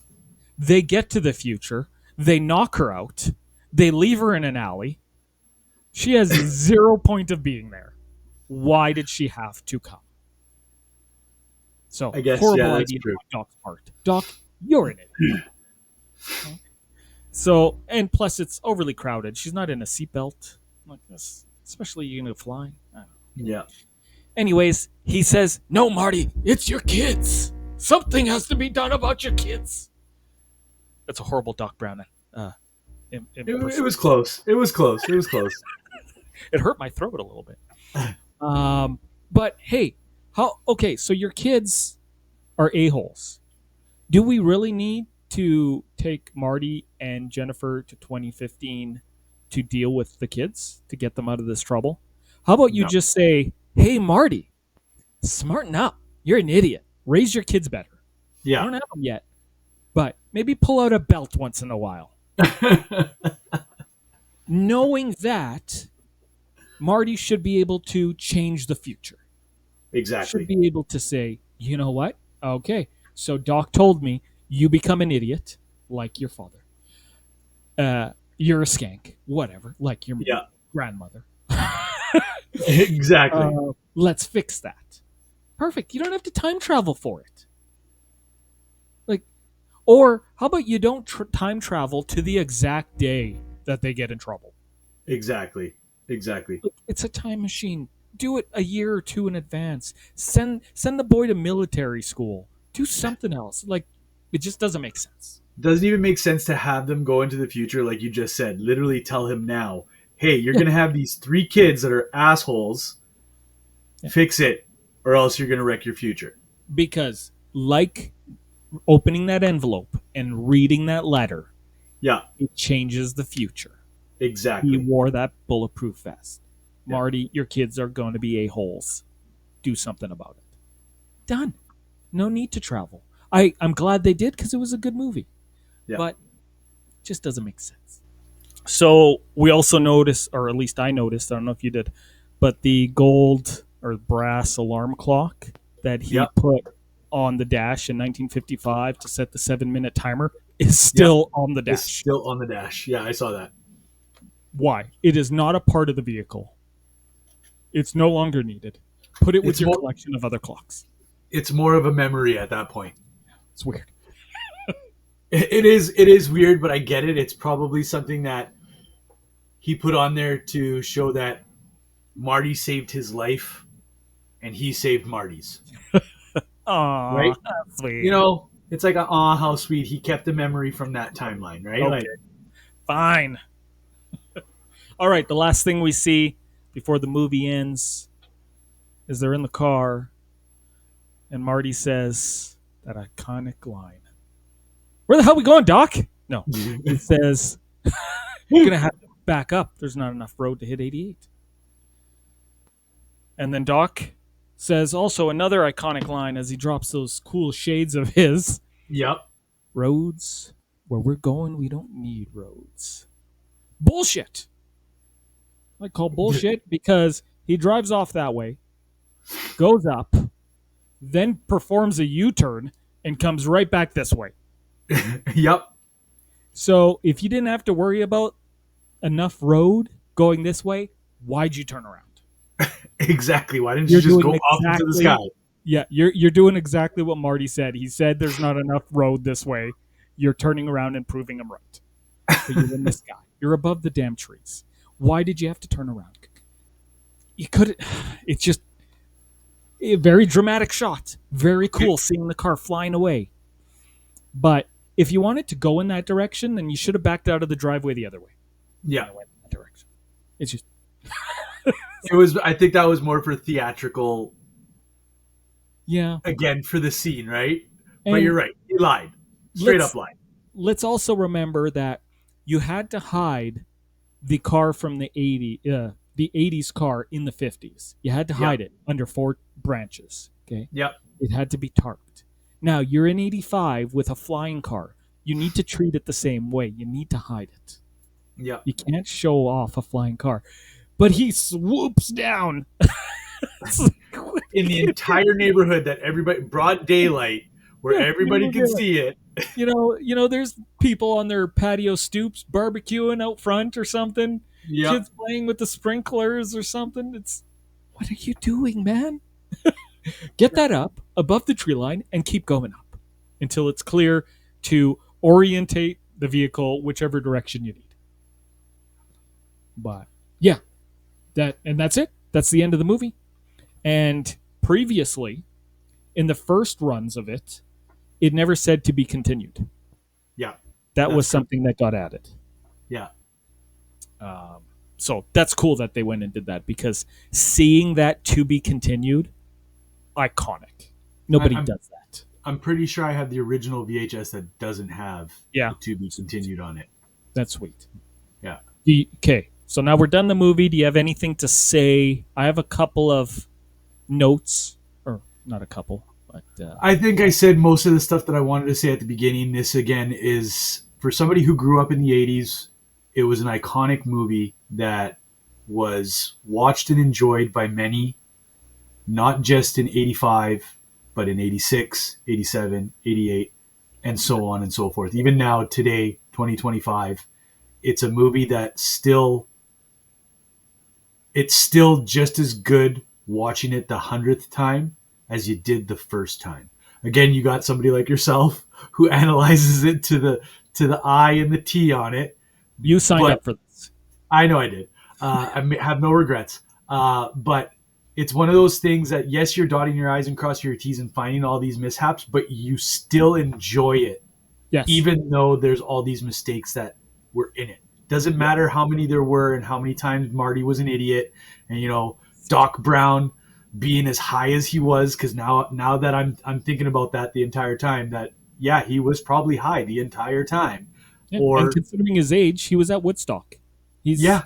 They get to the future, they knock her out, they leave her in an alley. She has 0 point of being there. Why did she have to come? So, I guess, horrible yeah, that's idea true. on Doc's part. Doc, you're in it. So, and plus it's overly crowded. She's not in a seatbelt like this, especially you're going to fly. I don't know. Yeah. Anyways, he says, no, Marty, it's your kids. Something has to be done about your kids. That's a horrible Doc Brown. It was close. It was close. It was close. It hurt my throat a little bit. But hey, okay, so your kids are a-holes. Do we really need to take Marty and Jennifer to 2015 to deal with the kids, to get them out of this trouble? How about you No. just say, hey, Marty, smarten up. You're an idiot. Raise your kids better. I Yeah. don't have them yet, but maybe pull out a belt once in a while. Knowing that Marty should be able to change the future. Exactly. Should be able to say, you know what? Okay, so Doc told me you become an idiot like your father. You're a skank, whatever, like your Yeah. grandmother. Exactly. Let's fix that. Perfect. You don't have to time travel for it. Like, or how about you don't time travel to the exact day that they get in trouble? Exactly. Exactly. It's a time machine. Do it a year or two in advance. Send the boy to military school. Do something else. Like, it just doesn't make sense. Doesn't even make sense to have them go into the future like you just said. Literally tell him now, hey, you're going to have these 3 kids that are assholes. Yeah. Fix it, or else you're going to wreck your future. Because, like opening that envelope and reading that letter, Yeah. it changes the future. Exactly. He wore that bulletproof vest. Yeah. Marty, your kids are going to be a-holes. Do something about it. Done. No need to travel. I'm glad they did because it was a good movie. Yeah. But it just doesn't make sense. So we also noticed, or at least I noticed, I don't know if you did, but the gold or brass alarm clock that he put on the dash in 1955 to set the 7-minute timer is still on the dash. It's still on the dash. Yeah, I saw that. Why? It is not a part of the vehicle. It's no longer needed. Put it with your collection of other clocks. It's more of a memory at that point. It's weird. It is weird, but I get it. It's probably something that he put on there to show that Marty saved his life and he saved Marty's. Aw, right? that's sweet. You know, it's like, aw, how sweet. He kept the memory from that timeline, right? Okay. Like, fine. All right, the last thing we see before the movie ends is they're in the car, and Marty says that iconic line. Where the hell are we going, Doc? No. He says, you're going to have to back up. There's not enough road to hit 88. And then Doc says also another iconic line as he drops those cool shades of his. Yep. Roads, where we're going, we don't need roads. Bullshit. I call bullshit because he drives off that way, goes up, then performs a U-turn, and comes right back this way. Yep. So if you didn't have to worry about enough road going this way, why'd you turn around? Exactly. Why didn't you just go up into the sky? Yeah, you're doing exactly what Marty said. He said there's not enough road this way. you're turning around and proving I'm right. But you're in the sky. You're above the damn trees. Why did you have to turn around? You could. It's just a very dramatic shot. Very cool seeing the car flying away. But if you wanted to go in that direction, then you should have backed out of the driveway the other way. Yeah. And went in that direction. It's just. It was. I think that was more for theatrical. Yeah. Again, for the scene, right? And but you're right. He lied. Straight up lied. Let's also remember that you had to hide the car from the 80s car in the 50s. You had to hide it under 4 branches. Okay. Yep. It had to be tarped. Now you're in 85 with a flying car. You need to treat it the same way. You need to hide it. Yep. You can't show off a flying car. But he swoops down in the entire neighborhood that everybody, broad daylight, where everybody can see it. You know, there's people on their patio stoops barbecuing out front or something. Yep. Kids playing with the sprinklers or something. It's, what are you doing, man? Get that up above the tree line and keep going up until it's clear to orientate the vehicle whichever direction you need. But yeah, that's it. That's the end of the movie. And previously, in the first runs of it, it never said to be continued. Yeah. That was something that got added. Yeah. So that's cool that they went and did that, because seeing that to be continued, iconic. Nobody does that. I'm pretty sure I have the original VHS that doesn't have to be continued on it. That's sweet. Yeah. Okay. So now we're done the movie. Do you have anything to say? I have a couple of notes, or not a couple, but I think I said most of the stuff that I wanted to say at the beginning. This again is for somebody who grew up in the 80s. It was an iconic movie that was watched and enjoyed by many, not just in 85, but in 86, 87, 88, and so on and so forth. Even now, today, 2025, it's a movie that it's still just as good watching it the 100th time as you did the first time. Again, you got somebody like yourself who analyzes it to the I and the T on it. You signed up for this. I know I did. I have no regrets. But it's one of those things that, yes, you're dotting your I's and crossing your T's and finding all these mishaps, but you still enjoy it. Yes. Even though there's all these mistakes that were in it. Doesn't matter how many there were and how many times Marty was an idiot, and Doc Brown being as high as he was, because now that I'm thinking about that the entire time, that he was probably high the entire time. Yeah, and considering his age, he was at Woodstock. Yeah.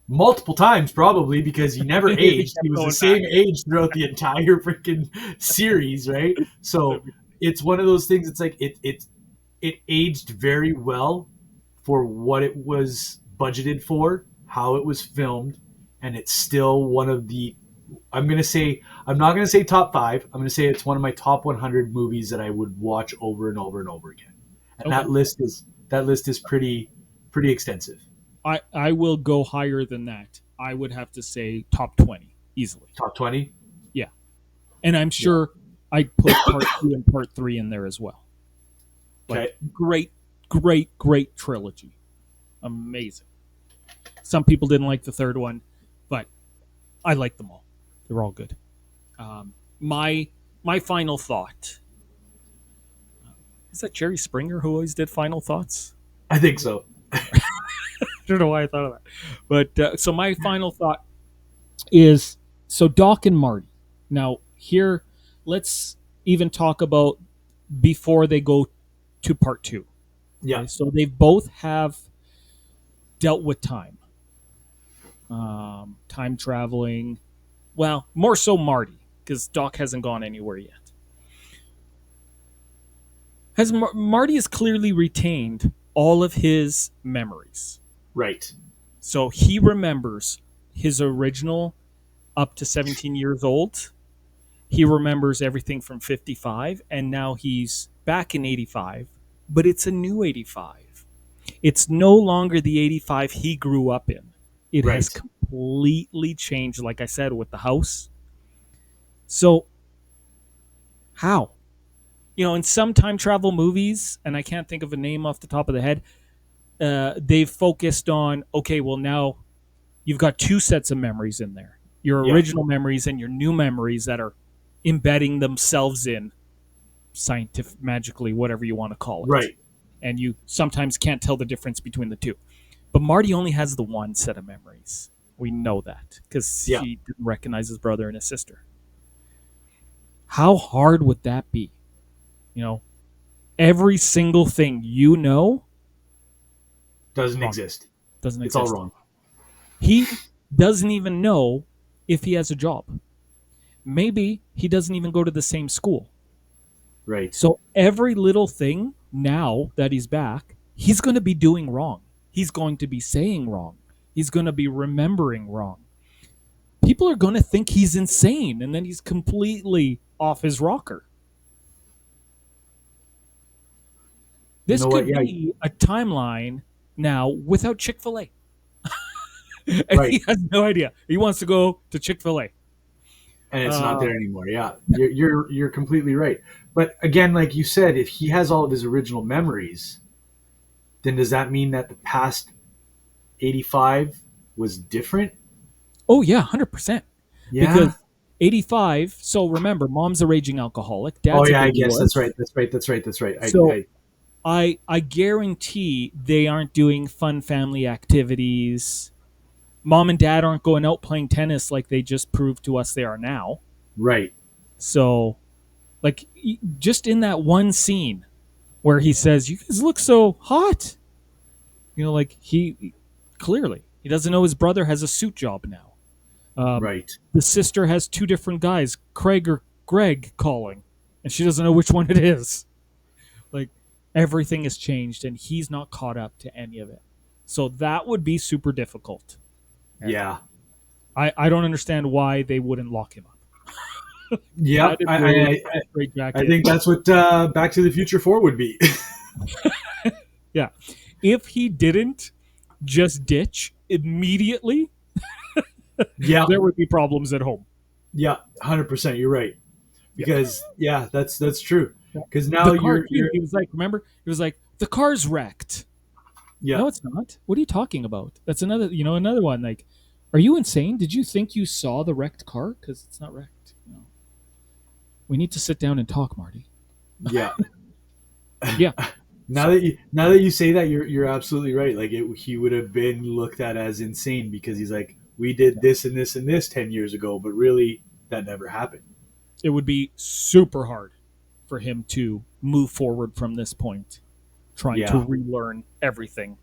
Multiple times probably, because he never aged. He was the same age throughout the entire freaking series, right? So it's one of those things. It's like it aged very well for what it was budgeted for, how it was filmed, and it's still one of the, I'm not going to say top 5. I'm going to say it's one of my top 100 movies that I would watch over and over and over again. And that list is pretty extensive. I will go higher than that. I would have to say top 20 easily. Top 20? Yeah. And I'm sure I'd put part 2 and part 3 in there as well. Like, great trilogy. Amazing. Some people didn't like the third one, but I like them all. They're all good. My final thought. Is that Jerry Springer who always did final thoughts? I think so. I don't know why I thought of that. But so my final thought is, so Doc and Marty. Now here, let's even talk about before they go to part 2. Yeah. Okay? So they both have dealt with time. Time traveling. Well, more so Marty, because Doc hasn't gone anywhere yet. Marty has clearly retained all of his memories. Right. So he remembers his original up to 17 years old. He remembers everything from 55, and now he's back in 85, but it's a new 85. It's no longer the 85 he grew up in. It has completely changed, like I said, with the house. So, how? in some time travel movies, and I can't think of a name off the top of the head, they've focused on, okay, well, now you've got two sets of memories in there, your Yeah. original memories and your new memories that are embedding themselves in scientific, magically, whatever you want to call it. Right. And you sometimes can't tell the difference between the two. But Marty only has the one set of memories. We know that because Yeah. he didn't recognize his brother and his sister. How hard would that be? You know, every single thing Doesn't wrong. exist. Doesn't It's all exist. wrong. He doesn't even know if he has a job. Maybe he doesn't even go to the same school. Right. So every little thing now that he's back, he's going to be doing wrong. He's going to be saying wrong. He's going to be remembering wrong. People are going to think he's insane, and then he's completely off his rocker. You This know what? could Yeah. be a timeline now without Chick-fil-A. And Right. he has no idea. He wants to go to Chick-fil-A. And it's not Uh, there anymore. Yeah. You're completely right. But again, like you said, if he has all of his original memories, then does that mean that the past 85 was different? oh, yeah, 100%. Yeah. Because 85, so remember, mom's a raging alcoholic, Oh dad's a yeah, I guess that's divorce. right. That's right. So I guarantee they aren't doing fun family activities. Mom and dad aren't going out playing tennis like they just proved to us they are now. Right. So, like, just in that one scene where he says, "You guys look so hot," like he clearly he doesn't know his brother has a suit job now. Right. The sister has two different guys, Craig or Greg, calling, and she doesn't know which one it is. Like, everything has changed, and he's not caught up to any of it. So that would be super difficult. Yeah. I don't understand why they wouldn't lock him up. Yep. Padded I, robe, I, I, straight I jacket. think that's what Back to the Future 4 would be. Yeah. If he didn't just ditch immediately, Yeah. there would be problems at home. Yeah. 100%. You're right. Yeah. Because that's true. Because now The car, you're he was like, remember? He was like, the car's wrecked. yeah. No, it's not. What are you talking about? That's another one. Like, are you insane? Did you think you saw the wrecked car? Because it's not wrecked. We need to sit down and talk, Marty. Yeah. Yeah. Now that you say that, you're absolutely right. Like he would have been looked at as insane because he's like, we did this and this and this 10 years ago, but really that never happened. It would be super hard for him to move forward from this point, trying to Yeah. relearn everything.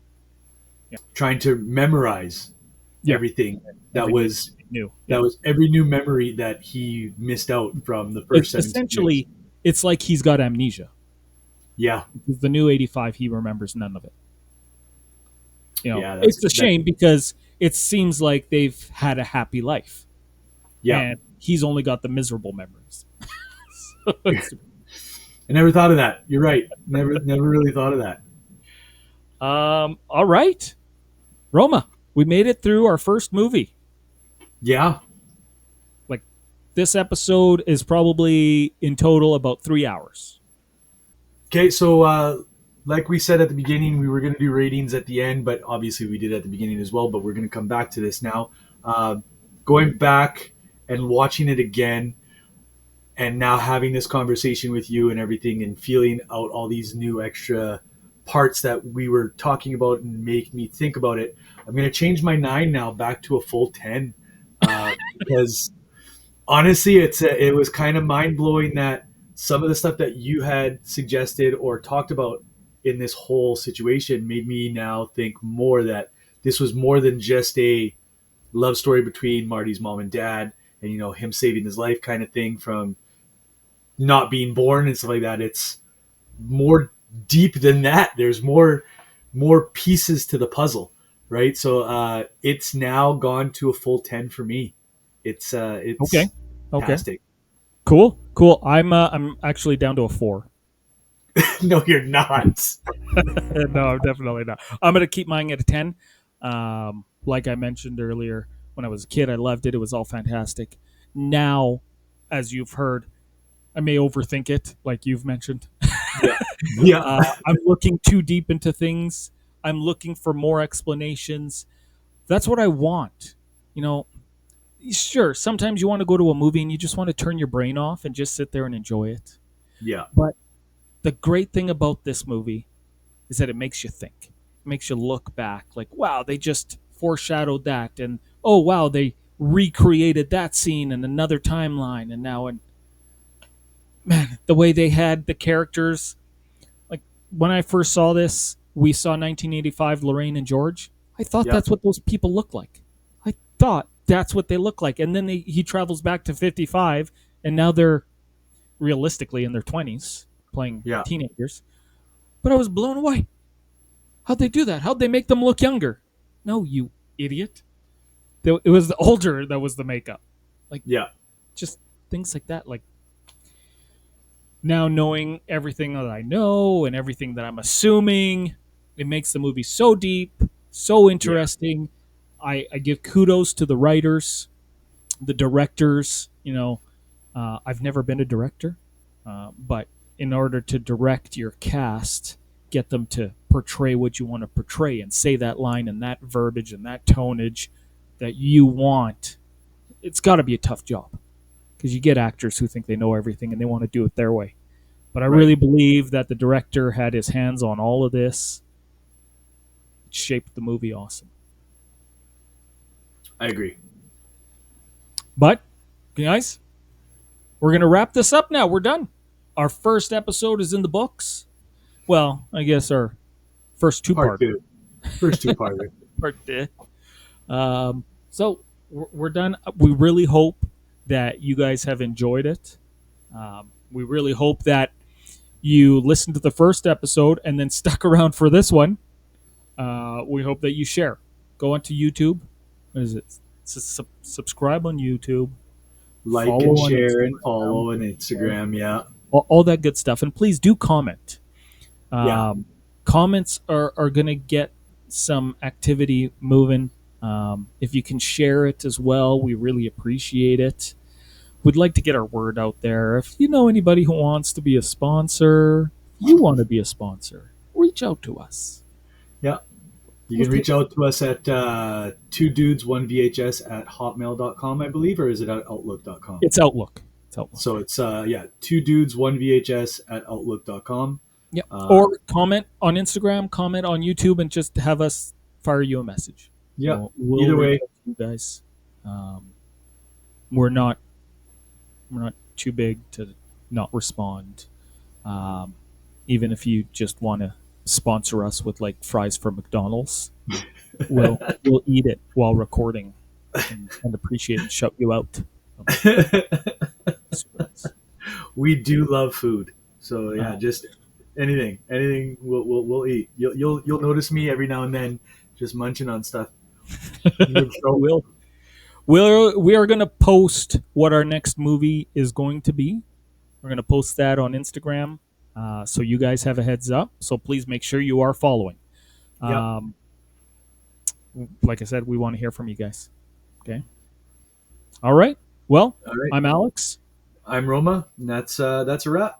Trying to memorize Yeah. everything that Everything was new. that was every new memory that he missed out from the first 17 Essentially, years. it's like he's got amnesia. Yeah. Because the new 85, he remembers none of it. Yeah, It's a shame because it seems like they've had a happy life. Yeah. And he's only got the miserable memories. I never thought of that. You're right. Never really thought of that. All right. Roma, we made it through our first movie. Yeah. Like, this episode is probably in total about 3 hours. Okay, so like we said at the beginning, we were going to do ratings at the end, but obviously we did at the beginning as well. But we're going to come back to this now. Going back and watching it again, and now having this conversation with you and everything, and feeling out all these new extra parts that we were talking about and make me think about it. I'm going to change my 9 now back to a full 10 because honestly, it was kind of mind blowing that some of the stuff that you had suggested or talked about in this whole situation made me now think more that this was more than just a love story between Marty's mom and dad and, him saving his life kind of thing from not being born and stuff like that. It's more deep than that. There's more pieces to the puzzle, right? So it's now gone to a full 10 for me. It's Okay. fantastic. Cool. I'm actually down to a 4. No, you're not. No, I'm definitely not. I'm going to keep mine at a 10. Like I mentioned earlier, when I was a kid, I loved it. It was all fantastic. Now, as you've heard, I may overthink it, like you've mentioned. Yeah. Yeah. I'm looking too deep into things. I'm looking for more explanations. That's what I want. You know, sure, sometimes you want to go to a movie and you just want to turn your brain off and just sit there and enjoy it. Yeah. But the great thing about this movie is that it makes you think. It makes you look back like, wow, they just foreshadowed that, and oh wow, they recreated that scene in another timeline, and now, and man, the way they had the characters, like when I first saw this, we saw 1985 Lorraine and George. I thought Yeah. that's what those people looked like. I thought that's what they look like, and then he travels back to 55, and now they're realistically in their 20s playing Yeah. teenagers. But I was blown away. How'd they do that? How'd they make them look younger? No, you idiot. It was the older that was the makeup. Like, Yeah. just things like that. Like, now knowing everything that I know and everything that I'm assuming, it makes the movie so deep, so Yeah. interesting. I give kudos to the writers, the directors. I've never been a director, but in order to direct your cast, get them to portray what you want to portray and say that line and that verbiage and that tonage that you want, it's got to be a tough job because you get actors who think they know everything and they want to do it their way. But I Right. really believe that the director had his hands on all of this. It shaped the movie awesome. I agree. But, guys, we're going to wrap this up now. We're done. Our first episode is in the books. Well, I guess our first Part two-part. two. First two parter. Part two. So we're done. We really hope that you guys have enjoyed it. We really hope that you listened to the first episode and then stuck around for this one. We hope that you share. Go onto YouTube. What is it? Subscribe on YouTube. Like Follow and on share and Instagram. follow on Instagram. Yeah. All that good stuff. And please do comment. Yeah. Comments are going to get some activity moving. If you can share it as well, we really appreciate it. We'd like to get our word out there. If you know anybody who wants to be a sponsor, you want to be a sponsor, reach out to us. Yeah. You can reach out to us at 2dudes1vhs at hotmail.com, I believe, or is it at outlook.com? It's Outlook. So it's 2dudes1vhs at outlook.com. Yeah. Or comment on Instagram, comment on YouTube, and just have us fire you a message. Yeah. We'll Either way, reach out to you guys. We're not too big to not respond. Even if you just want to sponsor us with like fries from McDonald's, we'll eat it while recording and appreciate and shout you out. we do love food. So yeah, just anything we'll eat. You'll notice me every now and then just munching on stuff. We are going to post what our next movie is going to be. We're going to post that on Instagram, so you guys have a heads up. So please make sure you are following. Yep. Like I said, we want to hear from you guys. Okay. All right. Well, All right. I'm Alex. I'm Roma, and that's a wrap.